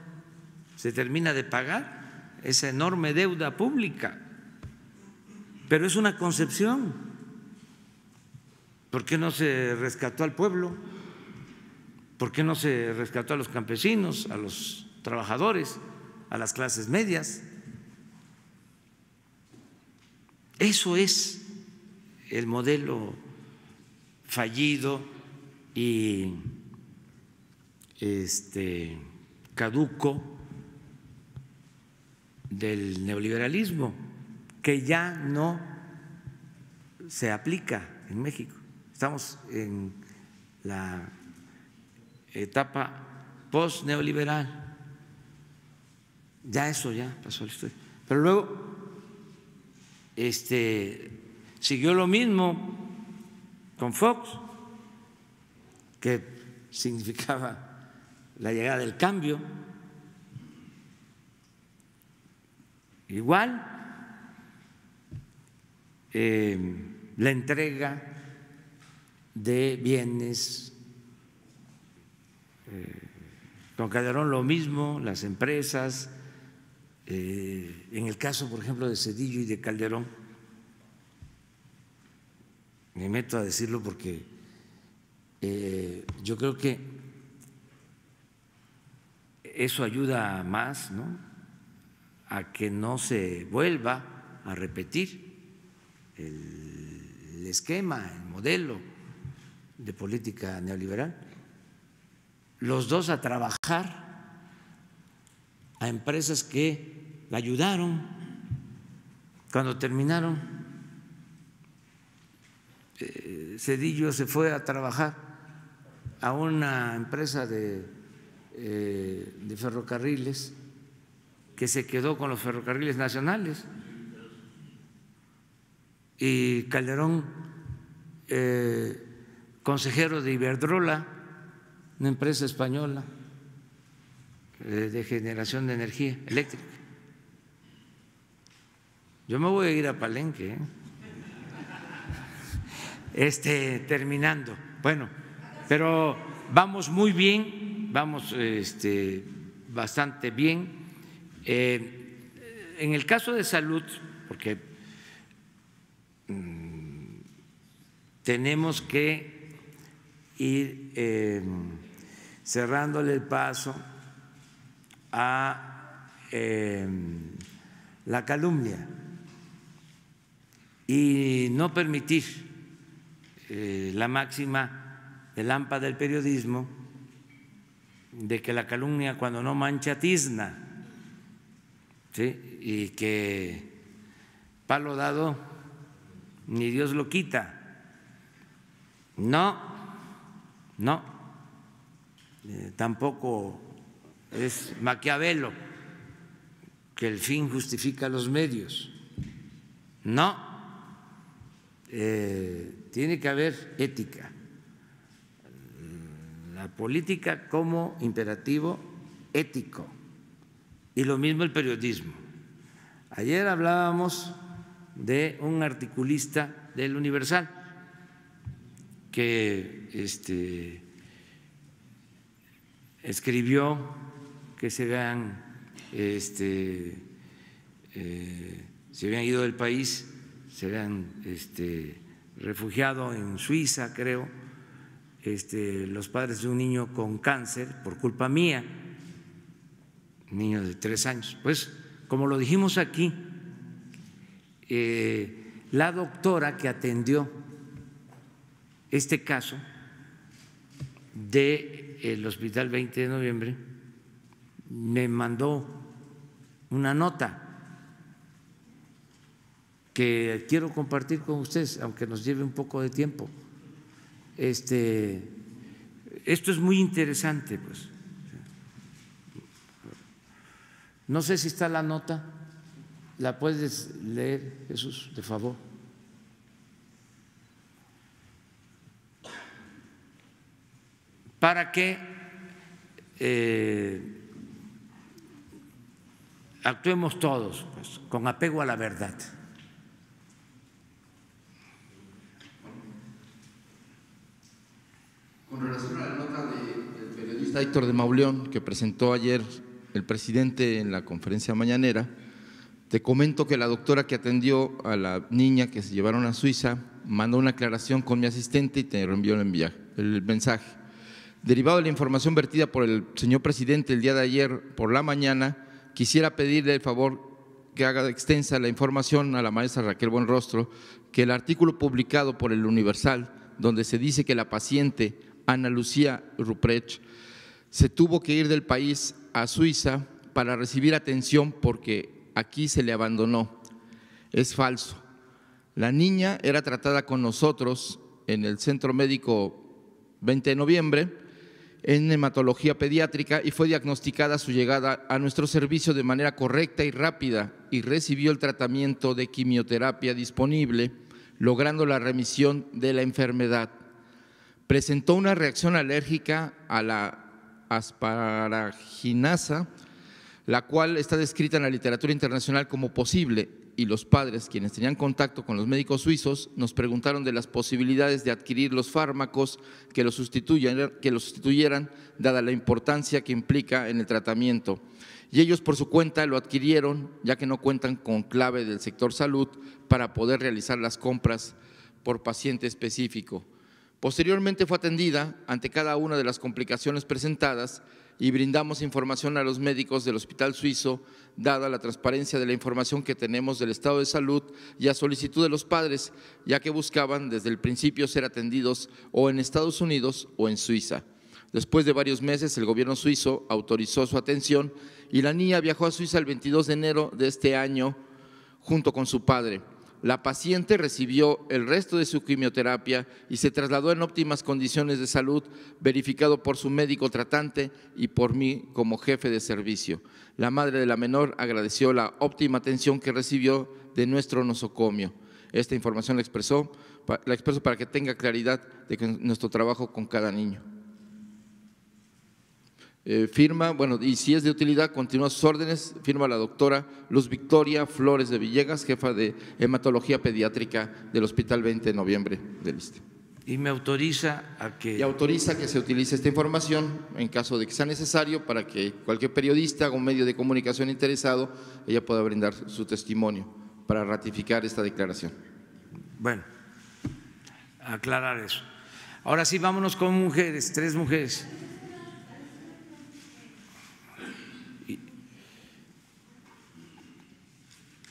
se termina de pagar esa enorme deuda pública, pero es una concepción. ¿Por qué no se rescató al pueblo? ¿Por qué no se rescató a los campesinos, a los trabajadores, a las clases medias? Eso es el modelo fallido y caduco del neoliberalismo, que ya no se aplica en México. Estamos en la etapa post-neoliberal. Ya eso ya pasó la historia. Pero luego siguió lo mismo con Fox, que significaba la llegada del cambio. Igual la entrega de bienes, con Calderón lo mismo, las empresas. En el caso, por ejemplo, de Zedillo y de Calderón, me meto a decirlo porque yo creo que eso ayuda más, ¿no?, a que no se vuelva a repetir el esquema, el modelo de política neoliberal. Los dos a trabajar a empresas que la ayudaron cuando terminaron. Zedillo se fue a trabajar a una empresa de ferrocarriles que se quedó con los ferrocarriles nacionales, y Calderón, consejero de Iberdrola, una empresa española de generación de energía eléctrica. Yo me voy a ir a Palenque, terminando. Bueno, pero vamos muy bien, vamos bastante bien. En el caso de salud, porque tenemos que ir cerrándole el paso a la calumnia y no permitir la máxima del AMPA del periodismo de que la calumnia, cuando no mancha, tizna, ¿sí?, y que palo dado ni Dios lo quita. No, tampoco es Maquiavelo, que el fin justifica los medios. No, tiene que haber ética. La política como imperativo ético y lo mismo el periodismo. Ayer hablábamos de un articulista del Universal que escribió que se habían ido del país, se habían refugiado en Suiza, creo, los padres de un niño con cáncer por culpa mía, un niño de 3 años. Pues, como lo dijimos aquí, la doctora que atendió este caso del Hospital 20 de Noviembre me mandó una nota que quiero compartir con ustedes, aunque nos lleve un poco de tiempo. Esto es muy interesante, pues. No sé si está la nota, ¿la puedes leer, Jesús, de favor? Para que actuemos todos, pues, con apego a la verdad. Con relación a la nota del periodista Héctor de Mauleón que presentó ayer el presidente en la conferencia mañanera, te comento que la doctora que atendió a la niña que se llevaron a Suiza mandó una aclaración con mi asistente y te reenvió el mensaje. Derivado de la información vertida por el señor presidente el día de ayer por la mañana, quisiera pedirle el favor que haga extensa la información a la maestra Raquel Buenrostro que el artículo publicado por el Universal, donde se dice que la paciente Ana Lucía Ruprecht se tuvo que ir del país a Suiza para recibir atención porque aquí se le abandonó, es falso. La niña era tratada con nosotros en el Centro Médico 20 de Noviembre en hematología pediátrica y fue diagnosticada su llegada a nuestro servicio de manera correcta y rápida y recibió el tratamiento de quimioterapia disponible, logrando la remisión de la enfermedad. Presentó una reacción alérgica a la asparaginasa, la cual está descrita en la literatura internacional como posible, y los padres, quienes tenían contacto con los médicos suizos, nos preguntaron de las posibilidades de adquirir los fármacos que los sustituyeran, dada la importancia que implica en el tratamiento. Y ellos por su cuenta lo adquirieron, ya que no cuentan con clave del sector salud para poder realizar las compras por paciente específico. Posteriormente fue atendida ante cada una de las complicaciones presentadas y brindamos información a los médicos del Hospital Suizo, dada la transparencia de la información que tenemos del estado de salud y a solicitud de los padres, ya que buscaban desde el principio ser atendidos o en Estados Unidos o en Suiza. Después de varios meses, el gobierno suizo autorizó su atención y la niña viajó a Suiza el 22 de enero de este año junto con su padre. La paciente recibió el resto de su quimioterapia y se trasladó en óptimas condiciones de salud, verificado por su médico tratante y por mí como jefe de servicio. La madre de la menor agradeció la óptima atención que recibió de nuestro nosocomio. Esta información la expreso para que tenga claridad de nuestro trabajo con cada niño. Firma, bueno, y si es de utilidad, continúa sus órdenes, firma la doctora Luz Victoria Flores de Villegas, jefa de hematología pediátrica del Hospital 20 de Noviembre del ISSSTE. Y me autoriza a que… Y autoriza que se utilice esta información en caso de que sea necesario para que cualquier periodista o medio de comunicación interesado, ella pueda brindar su testimonio para ratificar esta declaración. Bueno, aclarar eso. Ahora sí, vámonos con mujeres, 3 mujeres.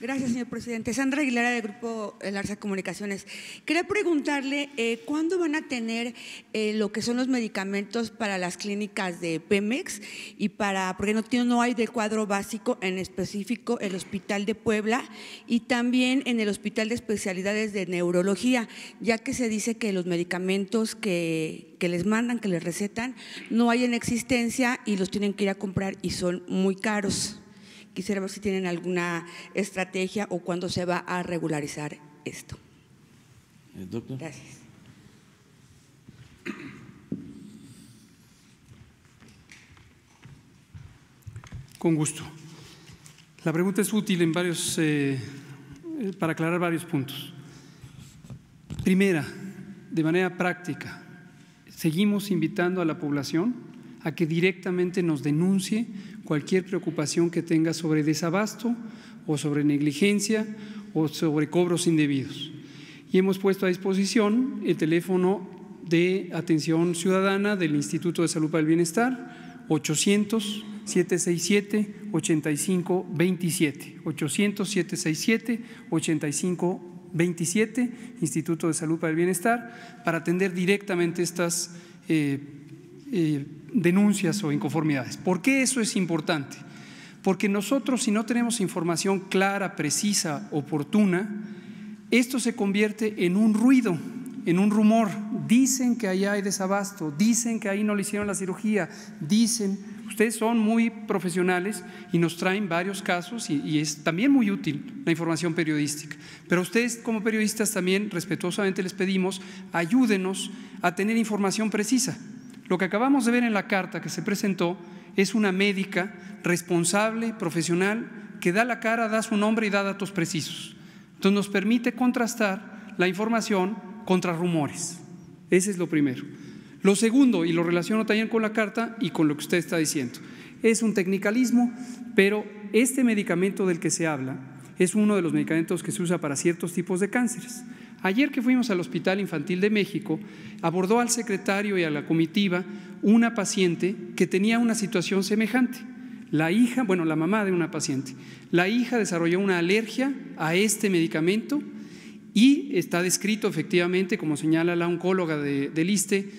Gracias, señor presidente. Sandra Aguilera, del Grupo Larsa Comunicaciones. Quería preguntarle, ¿cuándo van a tener lo que son los medicamentos para las clínicas de Pemex y porque no hay de cuadro básico, en específico el Hospital de Puebla y también en el Hospital de Especialidades de Neurología, ya que se dice que los medicamentos que les mandan, que les recetan, no hay en existencia y los tienen que ir a comprar y son muy caros? Quisiera ver si tienen alguna estrategia o cuándo se va a regularizar esto. Doctor. Gracias. Con gusto. La pregunta es útil para aclarar varios puntos. Primera, de manera práctica, seguimos invitando a la población a que directamente nos denuncie cualquier preocupación que tenga sobre desabasto o sobre negligencia o sobre cobros indebidos. Y hemos puesto a disposición el teléfono de atención ciudadana del Instituto de Salud para el Bienestar, 800-767-8527, 800-767-8527, Instituto de Salud para el Bienestar, para atender directamente estas denuncias o inconformidades. ¿Por qué eso es importante? Porque nosotros, si no tenemos información clara, precisa, oportuna, esto se convierte en un ruido, en un rumor. Dicen que allá hay desabasto, dicen que ahí no le hicieron la cirugía, dicen. Ustedes son muy profesionales y nos traen varios casos y es también muy útil la información periodística. Pero ustedes como periodistas también respetuosamente les pedimos, ayúdenos a tener información precisa. Lo que acabamos de ver en la carta que se presentó es una médica responsable, profesional, que da la cara, da su nombre y da datos precisos. Entonces nos permite contrastar la información contra rumores. Ese es lo primero. Lo segundo, y lo relaciono también con la carta y con lo que usted está diciendo, es un tecnicalismo, pero este medicamento del que se habla es uno de los medicamentos que se usa para ciertos tipos de cánceres. Ayer que fuimos al Hospital Infantil de México, abordó al secretario y a la comitiva una paciente que tenía una situación semejante. La mamá de una paciente. La hija desarrolló una alergia a este medicamento y está descrito efectivamente, como señala la oncóloga del ISSSTE,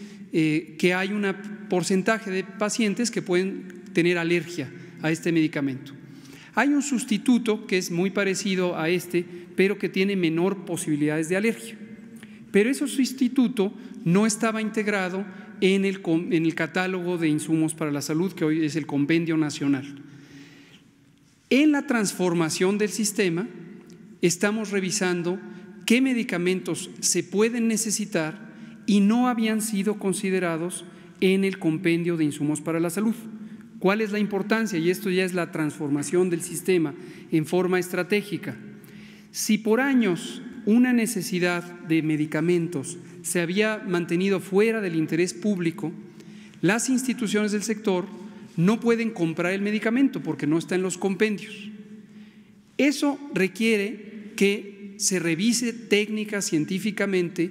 que hay un porcentaje de pacientes que pueden tener alergia a este medicamento. Hay un sustituto que es muy parecido a este, pero que tiene menor posibilidades de alergia. Pero ese sustituto no estaba integrado en el catálogo de insumos para la salud, que hoy es el Compendio Nacional. En la transformación del sistema, estamos revisando qué medicamentos se pueden necesitar y no habían sido considerados en el Compendio de Insumos para la Salud. ¿Cuál es la importancia? Y esto ya es la transformación del sistema en forma estratégica. Si por años una necesidad de medicamentos se había mantenido fuera del interés público, las instituciones del sector no pueden comprar el medicamento porque no está en los compendios. Eso requiere que se revise técnica, científicamente,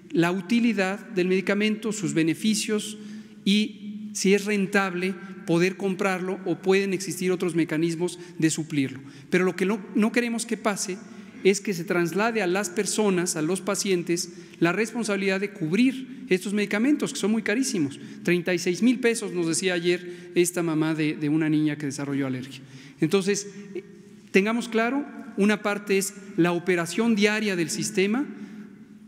la utilidad del medicamento, sus beneficios y si es rentable poder comprarlo o pueden existir otros mecanismos de suplirlo. Pero lo que no queremos que pase es que se traslade a las personas, a los pacientes, la responsabilidad de cubrir estos medicamentos, que son muy carísimos. 36,000 pesos, nos decía ayer esta mamá de una niña que desarrolló alergia. Entonces, tengamos claro, una parte es la operación diaria del sistema,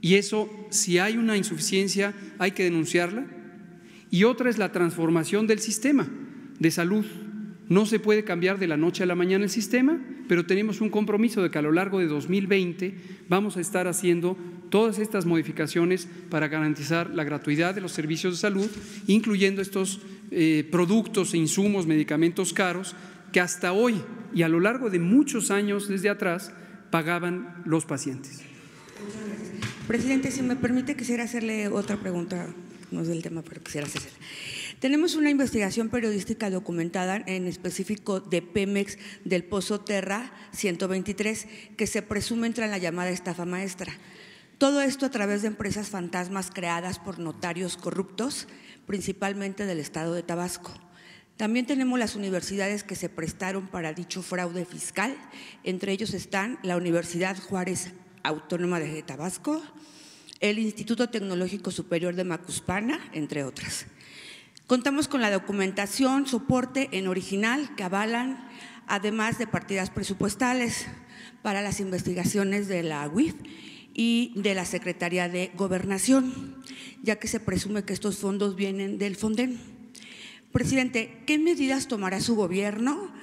y eso, si hay una insuficiencia, hay que denunciarla, y otra es la transformación del sistema de salud. No se puede cambiar de la noche a la mañana el sistema, pero tenemos un compromiso de que a lo largo de 2020 vamos a estar haciendo todas estas modificaciones para garantizar la gratuidad de los servicios de salud, incluyendo estos productos e insumos, medicamentos caros que hasta hoy y a lo largo de muchos años desde atrás pagaban los pacientes. Presidente, si me permite, quisiera hacerle otra pregunta, no es del tema, pero quisiera hacerla. Tenemos una investigación periodística documentada, en específico de Pemex, del Pozo Terra 123, que se presume entra en la llamada estafa maestra. Todo esto a través de empresas fantasmas creadas por notarios corruptos, principalmente del estado de Tabasco. También tenemos las universidades que se prestaron para dicho fraude fiscal. Entre ellos están la Universidad Juárez Autónoma de Tabasco, el Instituto Tecnológico Superior de Macuspana, entre otras. Contamos con la documentación, soporte en original que avalan, además de partidas presupuestales para las investigaciones de la UIF y de la Secretaría de Gobernación, ya que se presume que estos fondos vienen del Fonden. Presidente, ¿qué medidas tomará su gobierno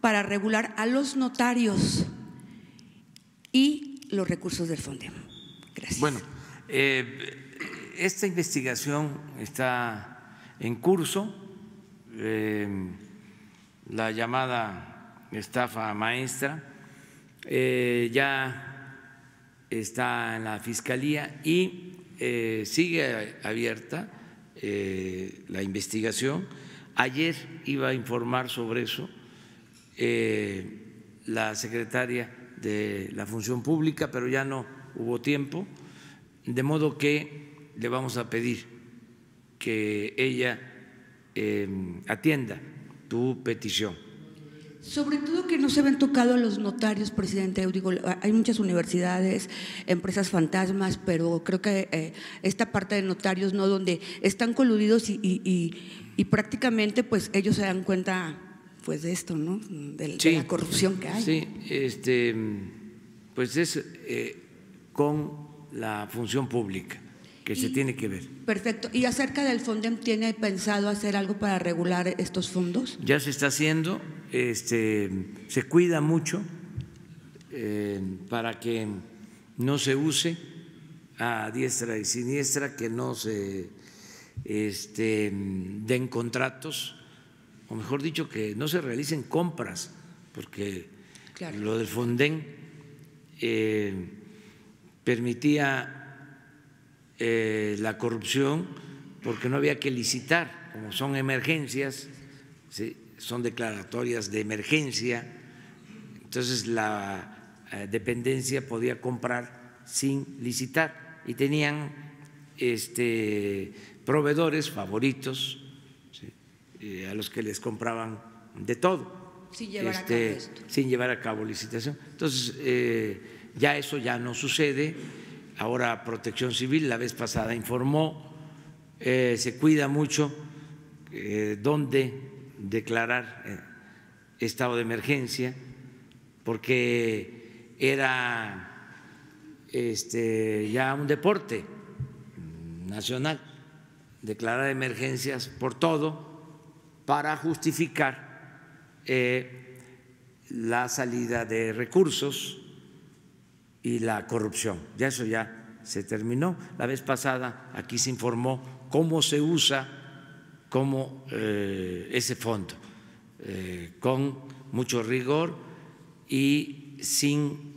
para regular a los notarios y los recursos del Fonden? Gracias. Bueno, esta investigación está en curso, la llamada estafa maestra ya está en la Fiscalía y sigue abierta la investigación. Ayer iba a informar sobre eso la secretaria de la Función Pública, pero ya no hubo tiempo, de modo que le vamos a pedir que ella atienda tu petición. Sobre todo que no se ven tocado a los notarios, presidente. Digo, hay muchas universidades, empresas fantasmas, pero creo que esta parte de notarios, ¿no?, donde están coludidos y prácticamente pues ellos se dan cuenta pues de esto, ¿no?, de la corrupción que hay. Sí, pues es con la función pública que se tiene que ver. Perfecto. ¿Y acerca del Fonden, tiene pensado hacer algo para regular estos fondos? Ya se está haciendo, se cuida mucho para que no se use a diestra y siniestra, que no se den contratos, o mejor dicho, que no se realicen compras, porque claro, lo del Fonden permitía la corrupción porque no había que licitar, como son emergencias, ¿sí?, son declaratorias de emergencia, entonces la dependencia podía comprar sin licitar y tenían proveedores favoritos, ¿sí?, a los que les compraban de todo, sin llevar a cabo licitación. Entonces ya eso ya no sucede. Ahora Protección Civil la vez pasada informó, se cuida mucho dónde declarar estado de emergencia, porque era ya un deporte nacional declarar emergencias por todo para justificar la salida de recursos y la corrupción. Ya eso ya se terminó. La vez pasada aquí se informó cómo se usa ese fondo, con mucho rigor y sin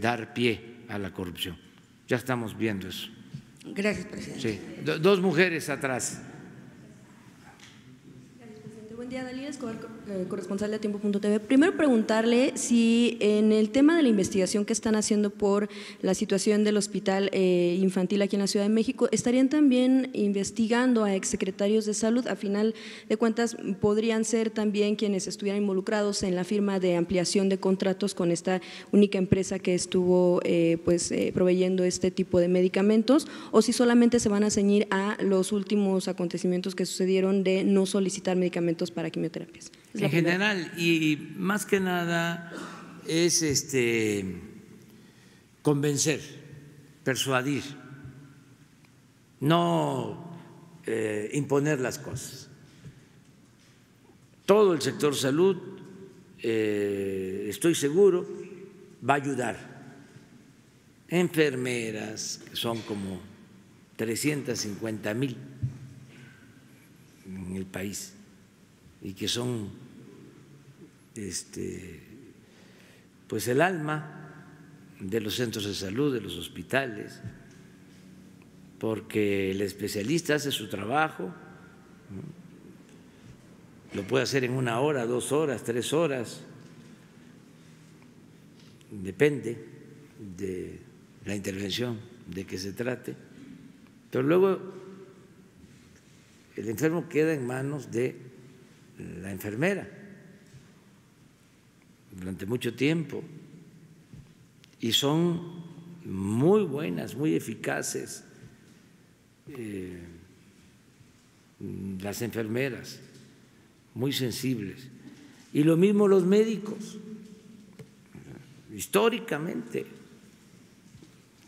dar pie a la corrupción. Ya estamos viendo eso. Gracias, presidente. Sí. Dos mujeres atrás. Buen día, Dalila Escobar, corresponsal de Tiempo.tv. Primero preguntarle si en el tema de la investigación que están haciendo por la situación del hospital infantil aquí en la Ciudad de México, ¿estarían también investigando a exsecretarios de salud? A final de cuentas, ¿podrían ser también quienes estuvieran involucrados en la firma de ampliación de contratos con esta única empresa que estuvo proveyendo este tipo de medicamentos? ¿O si solamente se van a ceñir a los últimos acontecimientos que sucedieron de no solicitar medicamentos para quimioterapias? En general, y más que nada es convencer, persuadir, no imponer las cosas. Todo el sector salud, estoy seguro, va a ayudar. Enfermeras, que son como 350,000 en el país, y que son pues el alma de los centros de salud, de los hospitales, porque el especialista hace su trabajo, lo puede hacer en 1 hora, 2 horas, 3 horas, depende de la intervención de que se trate, pero luego el enfermo queda en manos de la enfermera durante mucho tiempo y son muy buenas, muy eficaces las enfermeras, muy sensibles. Y lo mismo los médicos, históricamente.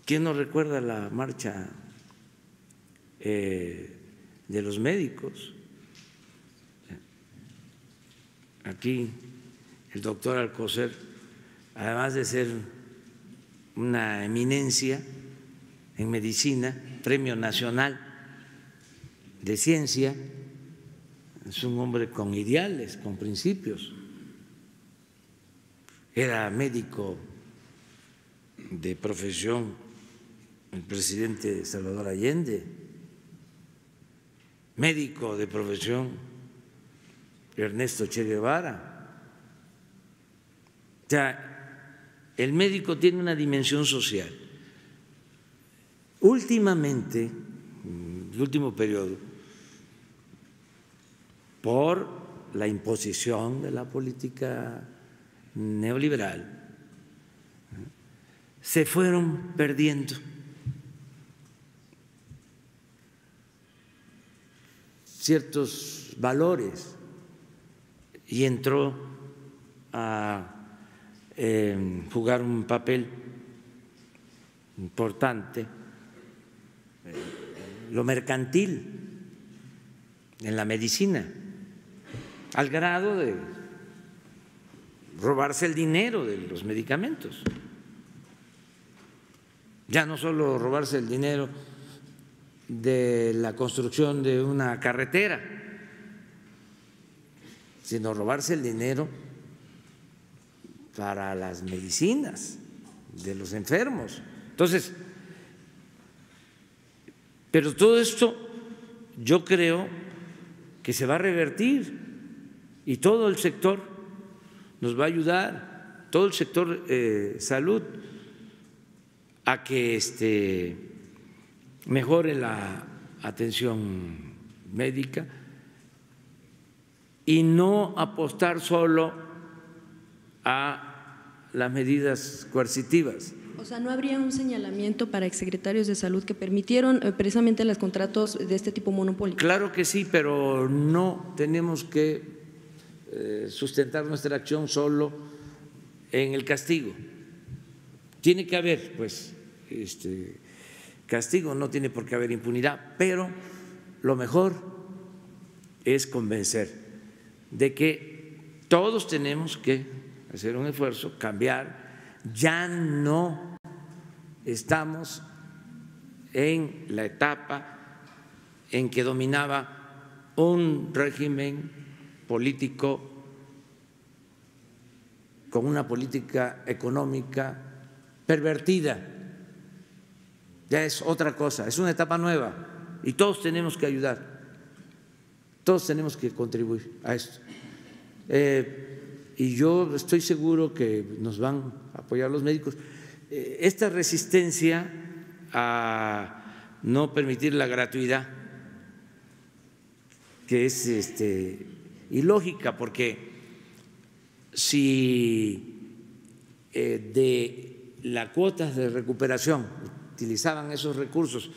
¿Quién no recuerda la marcha de los médicos? Aquí el doctor Alcocer, además de ser una eminencia en medicina, Premio Nacional de Ciencia, es un hombre con ideales, con principios. Era médico de profesión el presidente Salvador Allende, médico de profesión Ernesto Che Guevara. O sea, el médico tiene una dimensión social. Últimamente, en el último periodo, por la imposición de la política neoliberal, se fueron perdiendo ciertos valores y entró a jugar un papel importante lo mercantil en la medicina, al grado de robarse el dinero de los medicamentos. Ya no solo robarse el dinero de la construcción de una carretera, sino robarse el dinero para las medicinas de los enfermos. Entonces, pero todo esto yo creo que se va a revertir y todo el sector nos va a ayudar, todo el sector salud, a que mejore la atención médica y no apostar solo a las medidas coercitivas. O sea, ¿no habría un señalamiento para exsecretarios de salud que permitieron precisamente los contratos de este tipo monopólicos? Claro que sí, pero no tenemos que sustentar nuestra acción solo en el castigo. Tiene que haber, pues, castigo, no tiene por qué haber impunidad, pero lo mejor es convencer de que todos tenemos que hacer un esfuerzo, cambiar. Ya no estamos en la etapa en que dominaba un régimen político con una política económica pervertida. Ya es otra cosa, es una etapa nueva y todos tenemos que ayudar, todos tenemos que contribuir a esto. Y yo estoy seguro que nos van a apoyar los médicos. Esta resistencia a no permitir la gratuidad, que es ilógica, porque si de las cuotas de recuperación utilizaban esos recursos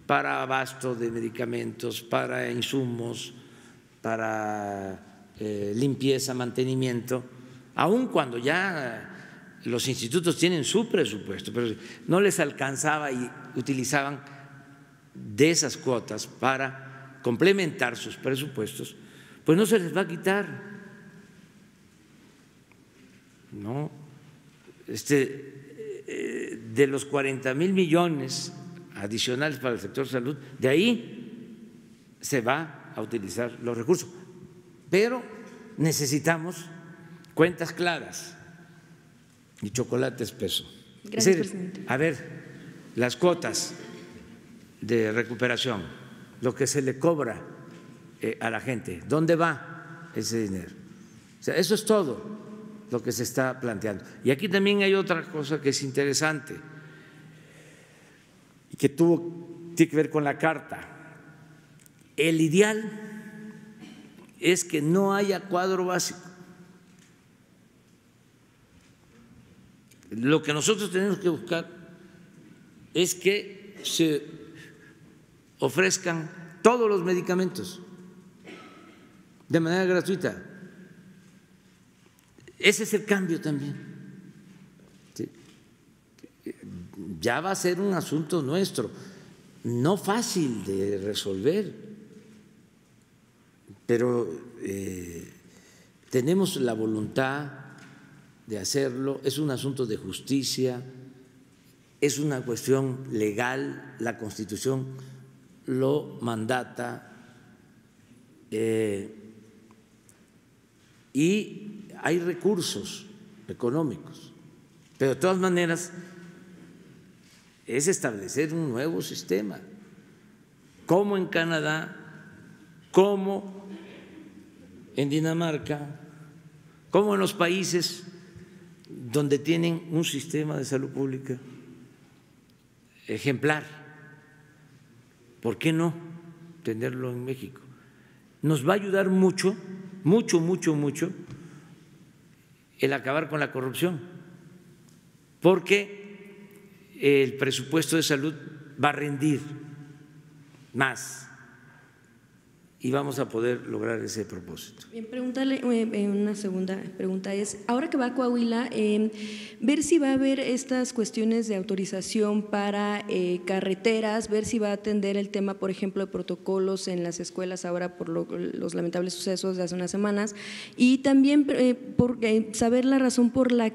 para abasto de medicamentos, para insumos, para limpieza, mantenimiento, aun cuando ya los institutos tienen su presupuesto, pero no les alcanzaba y utilizaban de esas cuotas para complementar sus presupuestos, pues no se les va a quitar, ¿no? De los 40,000 millones adicionales para el sector salud, de ahí se va a utilizar los recursos. Pero necesitamos cuentas claras y chocolate espeso. Gracias, presidente. A ver, las cuotas de recuperación, lo que se le cobra a la gente, ¿dónde va ese dinero? O sea, eso es todo lo que se está planteando. Y aquí también hay otra cosa que es interesante y que tiene que ver con la carta. El ideal es que no haya cuadro básico. Lo que nosotros tenemos que buscar es que se ofrezcan todos los medicamentos de manera gratuita. Ese es el cambio también. ¿Sí? Ya va a ser un asunto nuestro, no fácil de resolver, pero tenemos la voluntad de hacerlo. Es un asunto de justicia, es una cuestión legal, la Constitución lo mandata y hay recursos económicos, pero de todas maneras es establecer un nuevo sistema, como en Canadá, como en Dinamarca, como en los países donde tienen un sistema de salud pública ejemplar. ¿Por qué no tenerlo en México? Nos va a ayudar mucho, mucho, mucho, mucho el acabar con la corrupción, porque el presupuesto de salud va a rendir más y vamos a poder lograr ese propósito. Bien, preguntarle una segunda pregunta es, ahora que va a Coahuila, ver si va a haber estas cuestiones de autorización para carreteras, ver si va a atender el tema, por ejemplo, de protocolos en las escuelas ahora por los lamentables sucesos de hace unas semanas, y también por saber la razón por la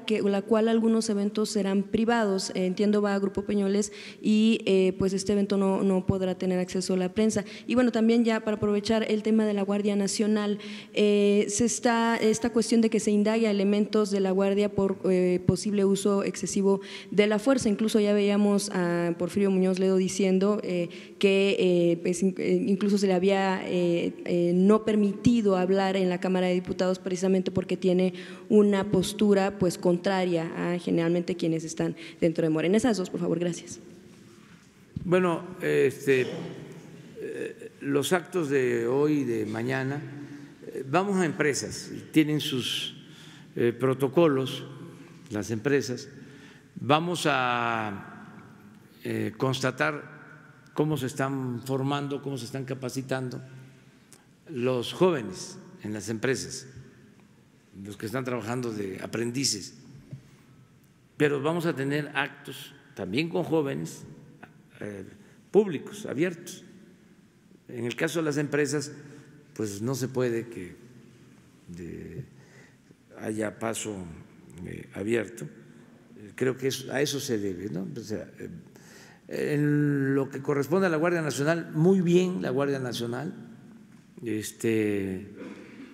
cual algunos eventos serán privados. Entiendo va a Grupo Peñoles y pues este evento no podrá tener acceso a la prensa. Y bueno, también ya para aprovechar el tema de la Guardia Nacional, esta cuestión de que se indague a elementos de la Guardia por posible uso excesivo de la fuerza. Incluso ya veíamos a Porfirio Muñoz Ledo diciendo que pues, incluso se le había no permitido hablar en la Cámara de Diputados precisamente porque tiene una postura pues contraria a generalmente quienes están dentro de Morena. Esas dos, por favor, gracias. Bueno, los actos de hoy y de mañana, vamos a empresas, tienen sus protocolos, las empresas, vamos a constatar cómo se están formando, cómo se están capacitando los jóvenes en las empresas, los que están trabajando de aprendices, pero vamos a tener actos también con jóvenes públicos, abiertos. En el caso de las empresas, pues no se puede que haya paso abierto. Creo que a eso se debe, ¿no? O sea, en lo que corresponde a la Guardia Nacional, muy bien la Guardia Nacional,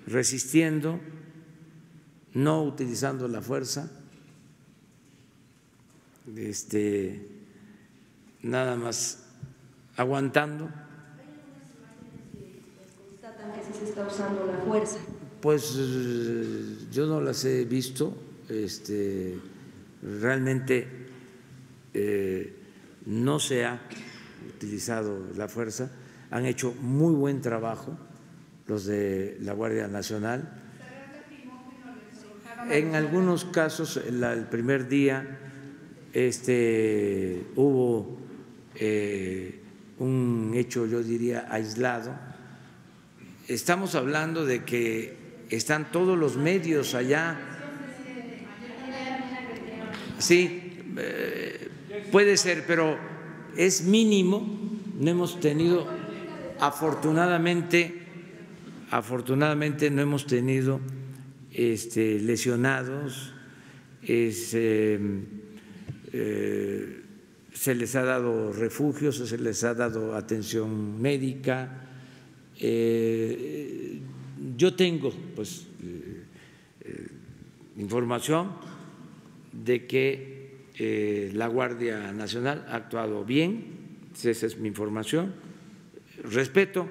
resistiendo, no utilizando la fuerza, nada más aguantando. Que sí se está usando la fuerza. Pues yo no las he visto, realmente no se ha utilizado la fuerza, han hecho muy buen trabajo los de la Guardia Nacional. En algunos casos, el primer día hubo un hecho, yo diría, aislado. Estamos hablando de que están todos los medios allá. Sí, puede ser, pero es mínimo. No hemos tenido, afortunadamente no hemos tenido lesionados. Se les ha dado refugios, se les ha dado atención médica. Yo tengo pues información de que la Guardia Nacional ha actuado bien, esa es mi información, respeto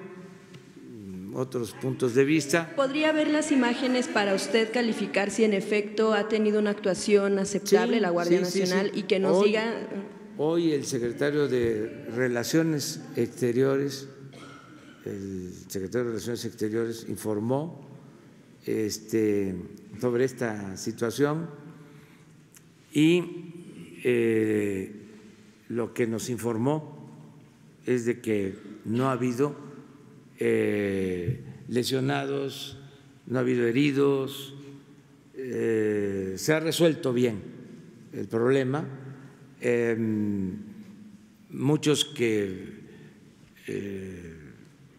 otros puntos de vista. ¿Podría ver las imágenes para usted calificar si en efecto ha tenido una actuación aceptable la Guardia Nacional y que nos diga? Hoy el secretario de Relaciones Exteriores el secretario de Relaciones Exteriores informó sobre esta situación y lo que nos informó es de que no ha habido lesionados, no ha habido heridos, se ha resuelto bien el problema. Muchos que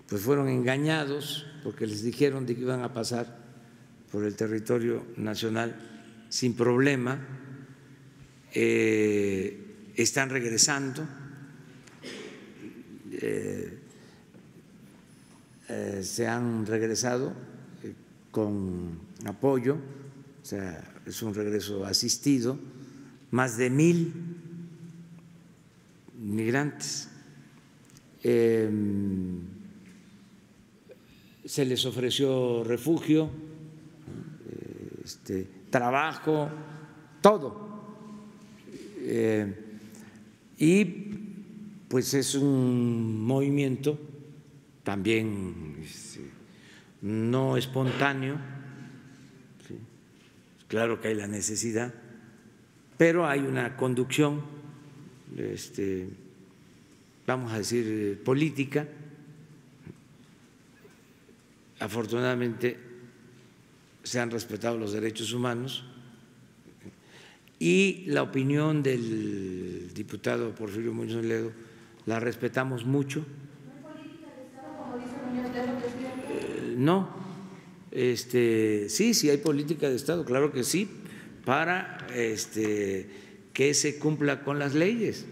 pues fueron engañados porque les dijeron de que iban a pasar por el territorio nacional sin problema, están regresando, se han regresado con apoyo, o sea, es un regreso asistido, más de 1,000 migrantes. Se les ofreció refugio, trabajo, todo. Y pues es un movimiento también no espontáneo, ¿sí? Claro que hay la necesidad, pero hay una conducción, vamos a decir, política. Afortunadamente se han respetado los derechos humanos y la opinión del diputado Porfirio Muñoz Ledo la respetamos mucho. ¿No hay política de Estado, como dice Muñoz Ledo, presidente? No, sí hay política de Estado, claro que sí, para que se cumpla con las leyes,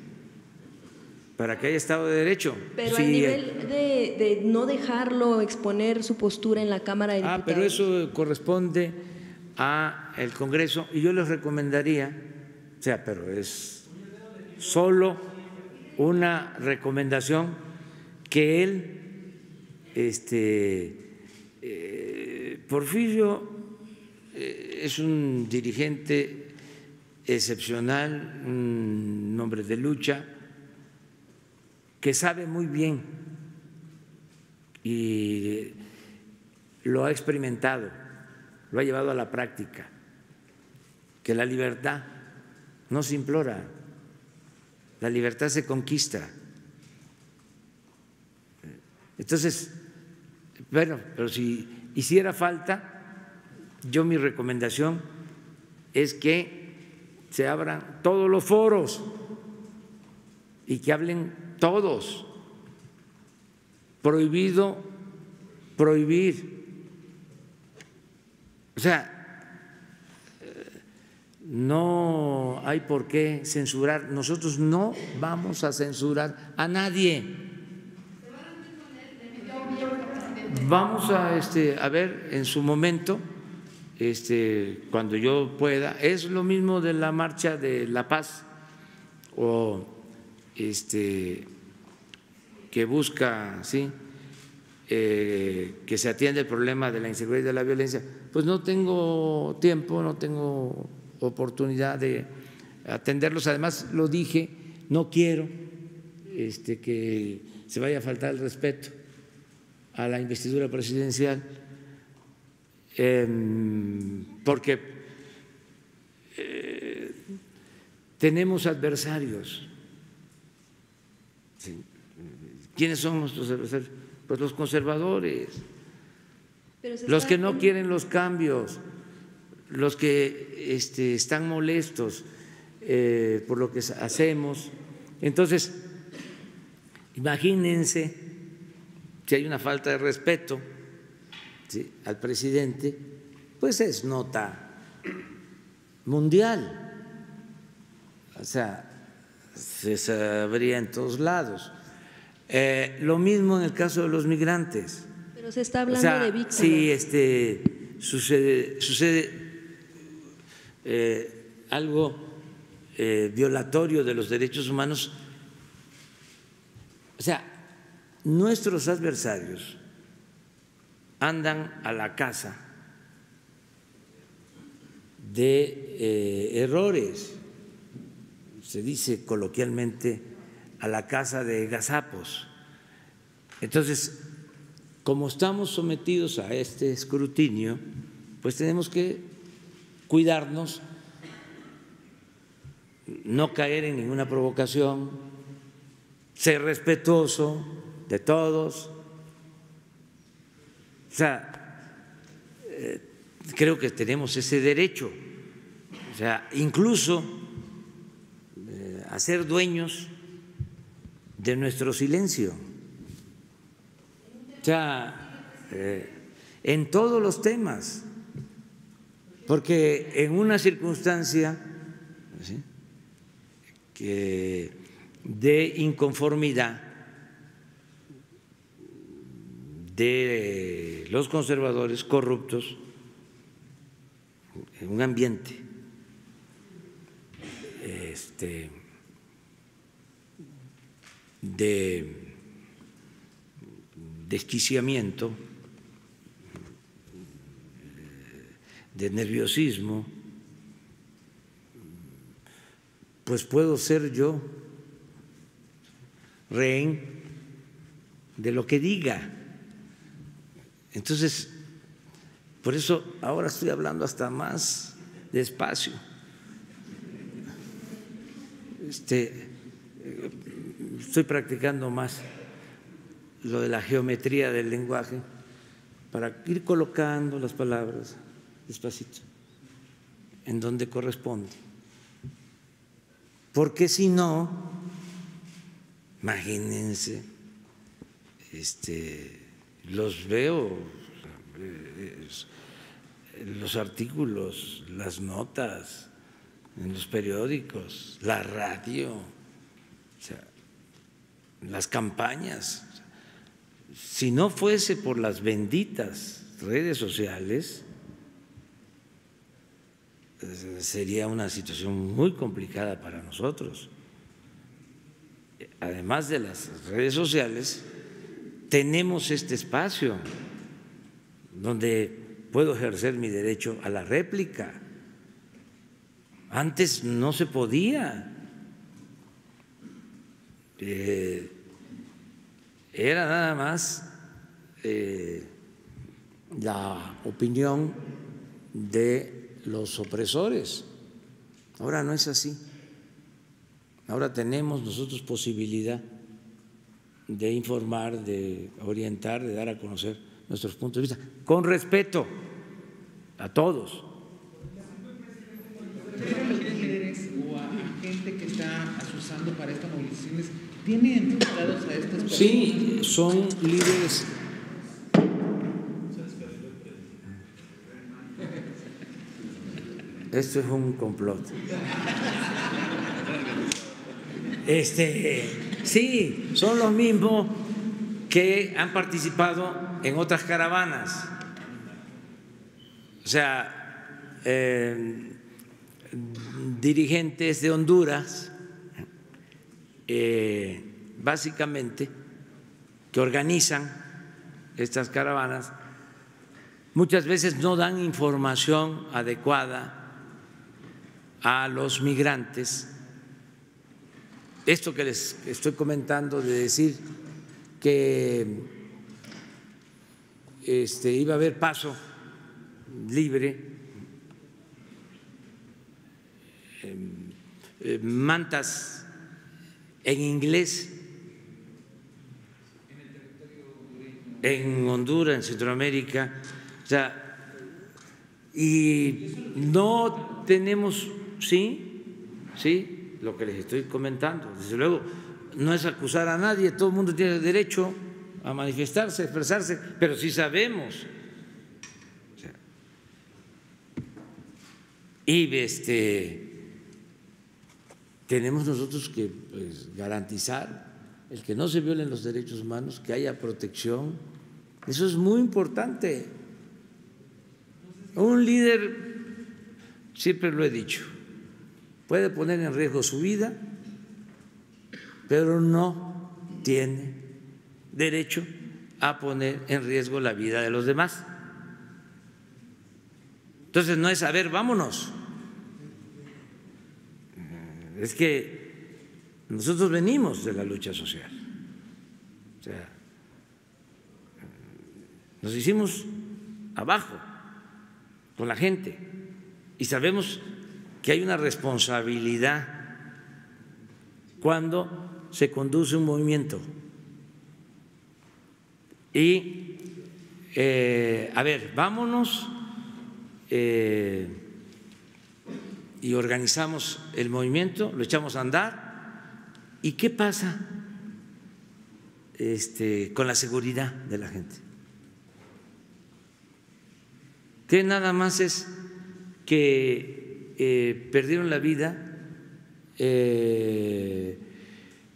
para que haya Estado de Derecho. Pero sí, al nivel de no dejarlo exponer su postura en la Cámara de Diputados. Pero eso corresponde al Congreso y yo les recomendaría, o sea, pero es solo una recomendación, que él, Porfirio es un dirigente excepcional, un hombre de lucha, que sabe muy bien y lo ha experimentado, lo ha llevado a la práctica, que la libertad no se implora, la libertad se conquista. Entonces, bueno, pero si hiciera falta, yo mi recomendación es que se abran todos los foros y que hablen todos. Prohibido prohibir. O sea, no hay por qué censurar. Nosotros no vamos a censurar a nadie. Vamos a ver en su momento, cuando yo pueda. Es lo mismo de la marcha de la paz o que busca, ¿sí?, que se atienda el problema de la inseguridad y de la violencia. Pues no tengo tiempo, no tengo oportunidad de atenderlos. Además, lo dije, no quiero que se vaya a faltar el respeto a la investidura presidencial, porque tenemos adversarios. ¿Sí? ¿Quiénes son nuestros adversarios? Pues los conservadores, los que no quieren los cambios, los que están molestos por lo que hacemos. Entonces, imagínense si hay una falta de respeto, ¿sí?, al presidente, pues es nota mundial, o sea, se sabría en todos lados. Lo mismo en el caso de los migrantes. Pero se está hablando de víctimas. Sí, sucede algo violatorio de los derechos humanos. O sea, nuestros adversarios andan a la caza de errores, se dice coloquialmente, a la caza de gazapos. Entonces, como estamos sometidos a este escrutinio, pues tenemos que cuidarnos, no caer en ninguna provocación, ser respetuoso de todos. O sea, creo que tenemos ese derecho, o sea, incluso a ser dueños de nuestro silencio. O sea, en todos los temas, porque en una circunstancia de inconformidad de los conservadores corruptos, en un ambiente de desquiciamiento, de nerviosismo, pues puedo ser yo rehén de lo que diga. Entonces, por eso ahora estoy hablando hasta más despacio. Estoy practicando más lo de la geometría del lenguaje para ir colocando las palabras despacito en donde corresponde. Porque si no, imagínense, los veo, los artículos, las notas en los periódicos, la radio, o sea, las campañas. Si no fuese por las benditas redes sociales, sería una situación muy complicada para nosotros. Además de las redes sociales, tenemos este espacio donde puedo ejercer mi derecho a la réplica. Antes no se podía. Era nada más la opinión de los opresores. Ahora no es así. Ahora tenemos nosotros posibilidad de informar, de orientar, de dar a conocer nuestros puntos de vista, con respeto a todos. O a gente que está asusando para estas movilizaciones, ¿tienen enfrentados a estas personas? Sí, son líderes. Esto es un complot. Sí, son los mismos que han participado en otras caravanas. O sea, dirigentes de Honduras, básicamente, que organizan estas caravanas, muchas veces no dan información adecuada a los migrantes. Esto que les estoy comentando de decir que iba a haber paso libre, mantas en inglés en Honduras, en Centroamérica, o sea, y no tenemos, sí, lo que les estoy comentando. Desde luego, no es acusar a nadie, todo el mundo tiene derecho a manifestarse, a expresarse, pero sí sabemos. O sea, y tenemos nosotros que garantizar el que no se violen los derechos humanos, que haya protección. Eso es muy importante. Un líder, siempre lo he dicho, puede poner en riesgo su vida, pero no tiene derecho a poner en riesgo la vida de los demás. Entonces no es, a ver, vámonos. Es que nosotros venimos de la lucha social. O sea, nos hicimos abajo con la gente y sabemos que hay una responsabilidad cuando se conduce un movimiento. Y, a ver, vámonos y organizamos el movimiento, lo echamos a andar. ¿Y qué pasa con la seguridad de la gente? Que nada más es que perdieron la vida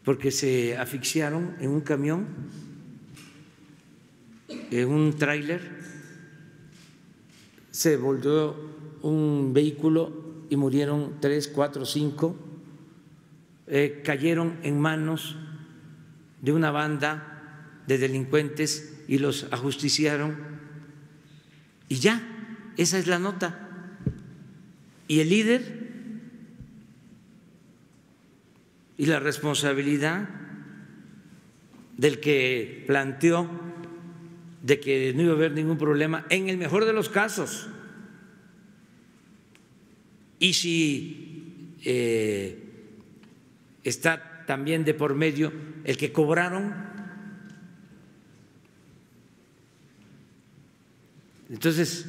porque se asfixiaron en un camión, en un tráiler, se volvió un vehículo y murieron 3, 4, 5, cayeron en manos de una banda de delincuentes y los ajusticiaron y ya, esa es la nota. Y el líder y la responsabilidad del que planteó de que no iba a haber ningún problema, en el mejor de los casos. Y si está también de por medio el que cobraron, entonces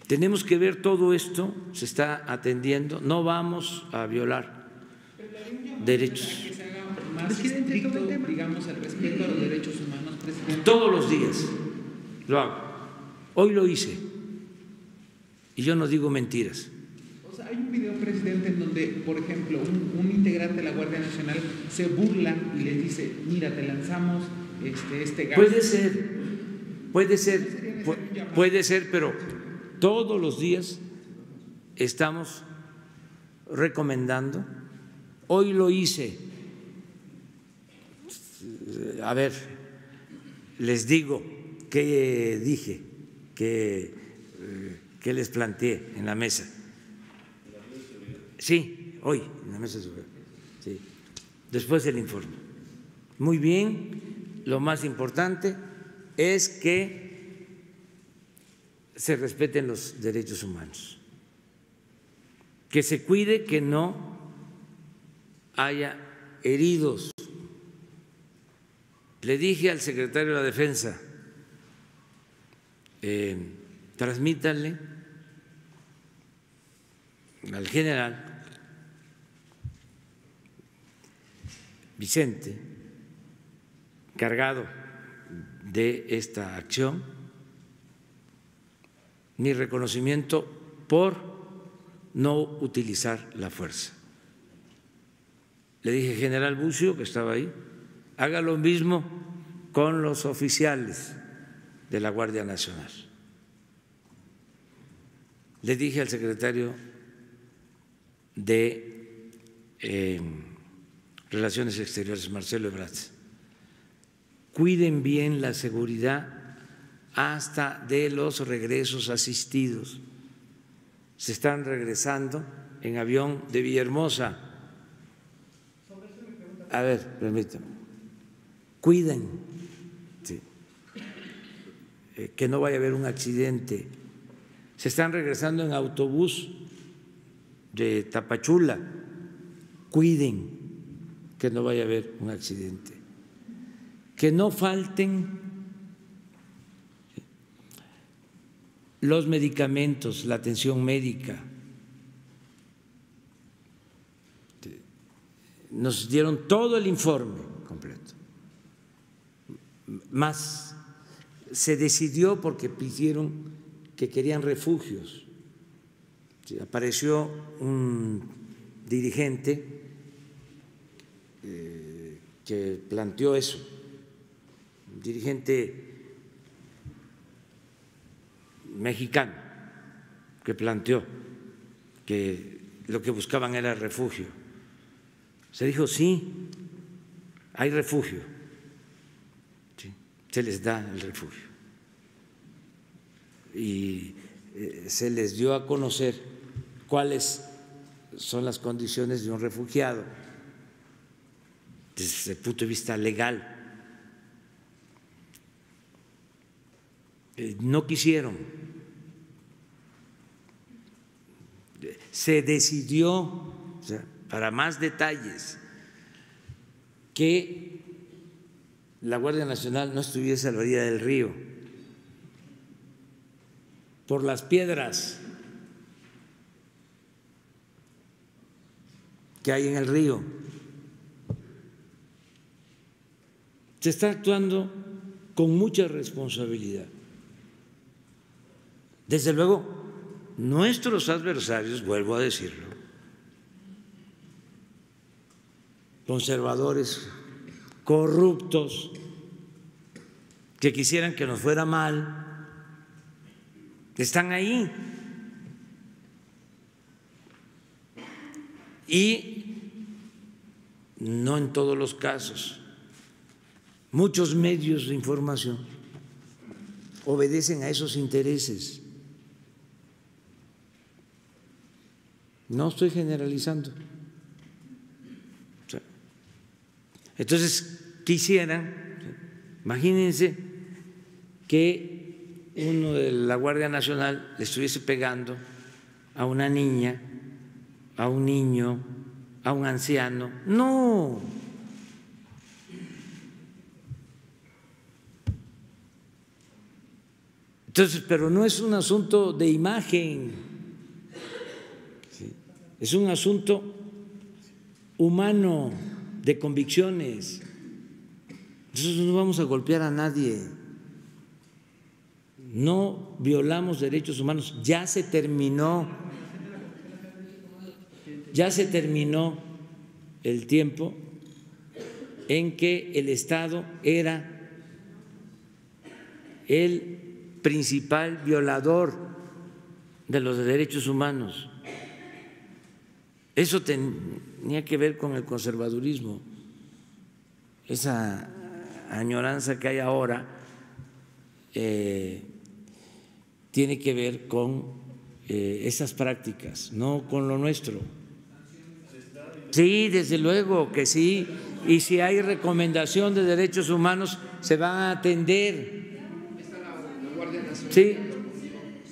tenemos que ver todo esto, se está atendiendo, no vamos a violar derechos. Más estricto, digamos, al respeto a los derechos humanos, presidente. Todos los días lo hago. Hoy lo hice y yo no digo mentiras. O sea, hay un video, presidente, en donde, por ejemplo, un integrante de la Guardia Nacional se burla y le dice: mira, te lanzamos este gas. Puede ser, pero todos los días estamos recomendando. Hoy lo hice. A ver, les digo qué dije, qué les planteé en la mesa. Sí, hoy en la mesa de seguridad. Sí, después del informe. Muy bien, lo más importante es que se respeten los derechos humanos, que se cuide que no haya heridos. Le dije al secretario de la Defensa, transmítanle al general Vicente, encargado de esta acción, mi reconocimiento por no utilizar la fuerza. Le dije, general Bucio, que estaba ahí, haga lo mismo con los oficiales de la Guardia Nacional. Le dije al secretario de Relaciones Exteriores, Marcelo Ebrard, cuiden bien la seguridad hasta de los regresos asistidos. Se están regresando en avión de Villahermosa. A ver, permítame. Cuiden, sí, que no vaya a haber un accidente. Se están regresando en autobús de Tapachula. Cuiden que no vaya a haber un accidente. Que no falten los medicamentos, la atención médica. Nos dieron todo el informe completo. Más se decidió porque pidieron que querían refugios. Sí, apareció un dirigente que planteó eso, un dirigente mexicano que planteó que lo que buscaban era refugio. Se dijo, sí, hay refugio, ¿sí? Se les da el refugio. Y se les dio a conocer cuáles son las condiciones de un refugiado desde el punto de vista legal. no quisieron. Se decidió, o sea, para más detalles, que la Guardia Nacional no estuviese a la orilla del río por las piedras que hay en el río. Se está actuando con mucha responsabilidad. Desde luego, nuestros adversarios, vuelvo a decirlo, conservadores, corruptos, que quisieran que nos fuera mal, están ahí. Y no en todos los casos. Muchos medios de información obedecen a esos intereses. No estoy generalizando. Entonces, quisieran, imagínense que uno de la Guardia Nacional le estuviese pegando a una niña, a un niño, a un anciano. No. Entonces, pero no es un asunto de imagen, ¿sí? Es un asunto humano, de convicciones. Nosotros no vamos a golpear a nadie, no violamos derechos humanos, ya se terminó el tiempo en que el Estado era el principal violador de los derechos humanos. Eso tenía que ver con el conservadurismo, esa añoranza que hay ahora tiene que ver con esas prácticas, no con lo nuestro. Sí, desde luego que sí, y si hay recomendación de derechos humanos se va a atender. Sí,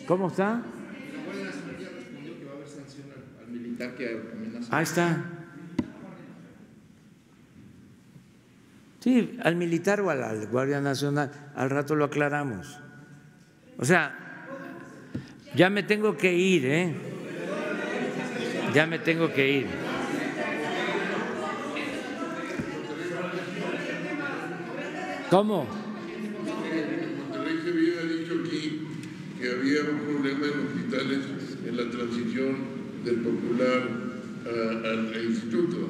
¿cómo está? La Guardia Nacional ya respondió que va a haber sanción al militar que amenazó. Ahí está. Sí, al militar o a la Guardia Nacional, al rato lo aclaramos. O sea, ya me tengo que ir, ¿eh? Ya me tengo que ir. ¿Cómo? Se había dicho aquí que había un problema en hospitales en la transición del Popular al instituto.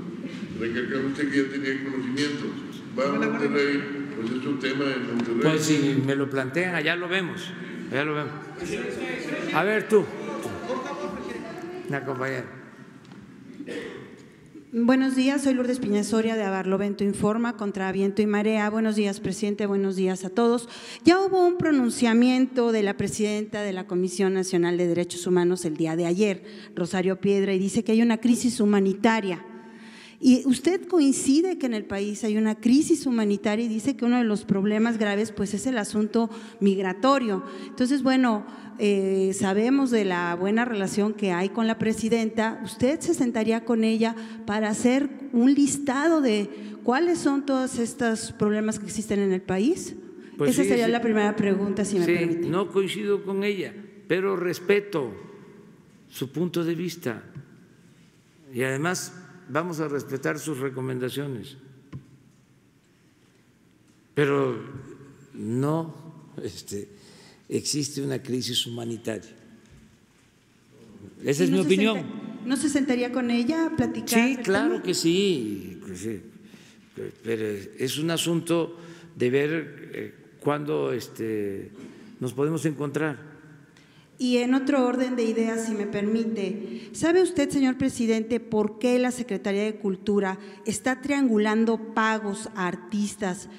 Recalcaba usted que ya tenía conocimientos. Va a Monterrey, pues es un tema en Monterrey. Pues si me lo plantean, allá lo vemos. Allá lo vemos. A ver tú. Una compañera. Buenos días, soy Lourdes Piñasoria de Barlovento Informa contra Viento y Marea. Buenos días, presidente, buenos días a todos. Ya hubo un pronunciamiento de la presidenta de la Comisión Nacional de Derechos Humanos el día de ayer, Rosario Piedra, y dice que hay una crisis humanitaria. Y usted coincide que en el país hay una crisis humanitaria y dice que uno de los problemas graves pues es el asunto migratorio. Entonces, bueno, sabemos de la buena relación que hay con la presidenta. ¿Usted se sentaría con ella para hacer un listado de cuáles son todos estos problemas que existen en el país? Pues esa sería la primera pregunta, si me permite. No coincido con ella, pero respeto su punto de vista y además vamos a respetar sus recomendaciones, pero no existe una crisis humanitaria. Esa es mi opinión. ¿No se sentaría con ella a platicar? Sí, claro que sí, pero es un asunto de ver cuándo nos podemos encontrar. Y en otro orden de ideas, si me permite, ¿sabe usted, señor presidente, por qué la Secretaría de Cultura está triangulando pagos a artistas,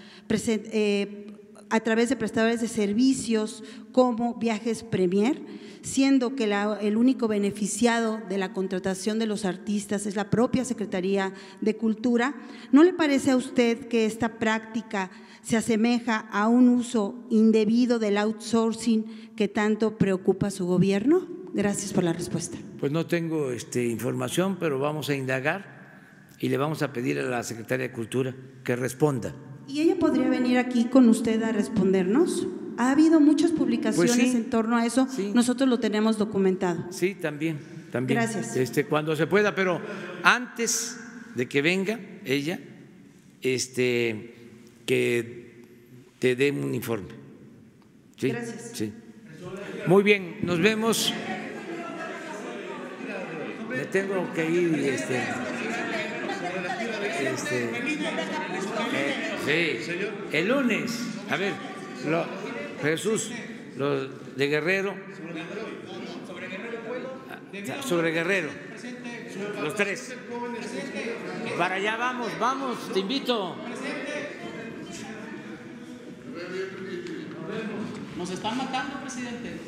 a través de prestadores de servicios como Viajes Premier, siendo que el único beneficiado de la contratación de los artistas es la propia Secretaría de Cultura. ¿No le parece a usted que esta práctica se asemeja a un uso indebido del outsourcing que tanto preocupa a su gobierno? Gracias por la respuesta. Pues no tengo información, pero vamos a indagar y le vamos a pedir a la Secretaría de Cultura que responda. ¿Y ella podría venir aquí con usted a respondernos? Ha habido muchas publicaciones Pues sí, en torno a eso, sí. Nosotros lo tenemos documentado. Sí, también. Gracias. Cuando se pueda, pero antes de que venga ella, que te dé un informe. ¿Sí? Gracias. Sí. Muy bien, nos vemos. Me tengo que ir. Sí, el lunes. A ver, Jesús, los de Guerrero. Sobre Guerrero. Los tres. Para allá vamos, te invito. Nos están matando, presidente.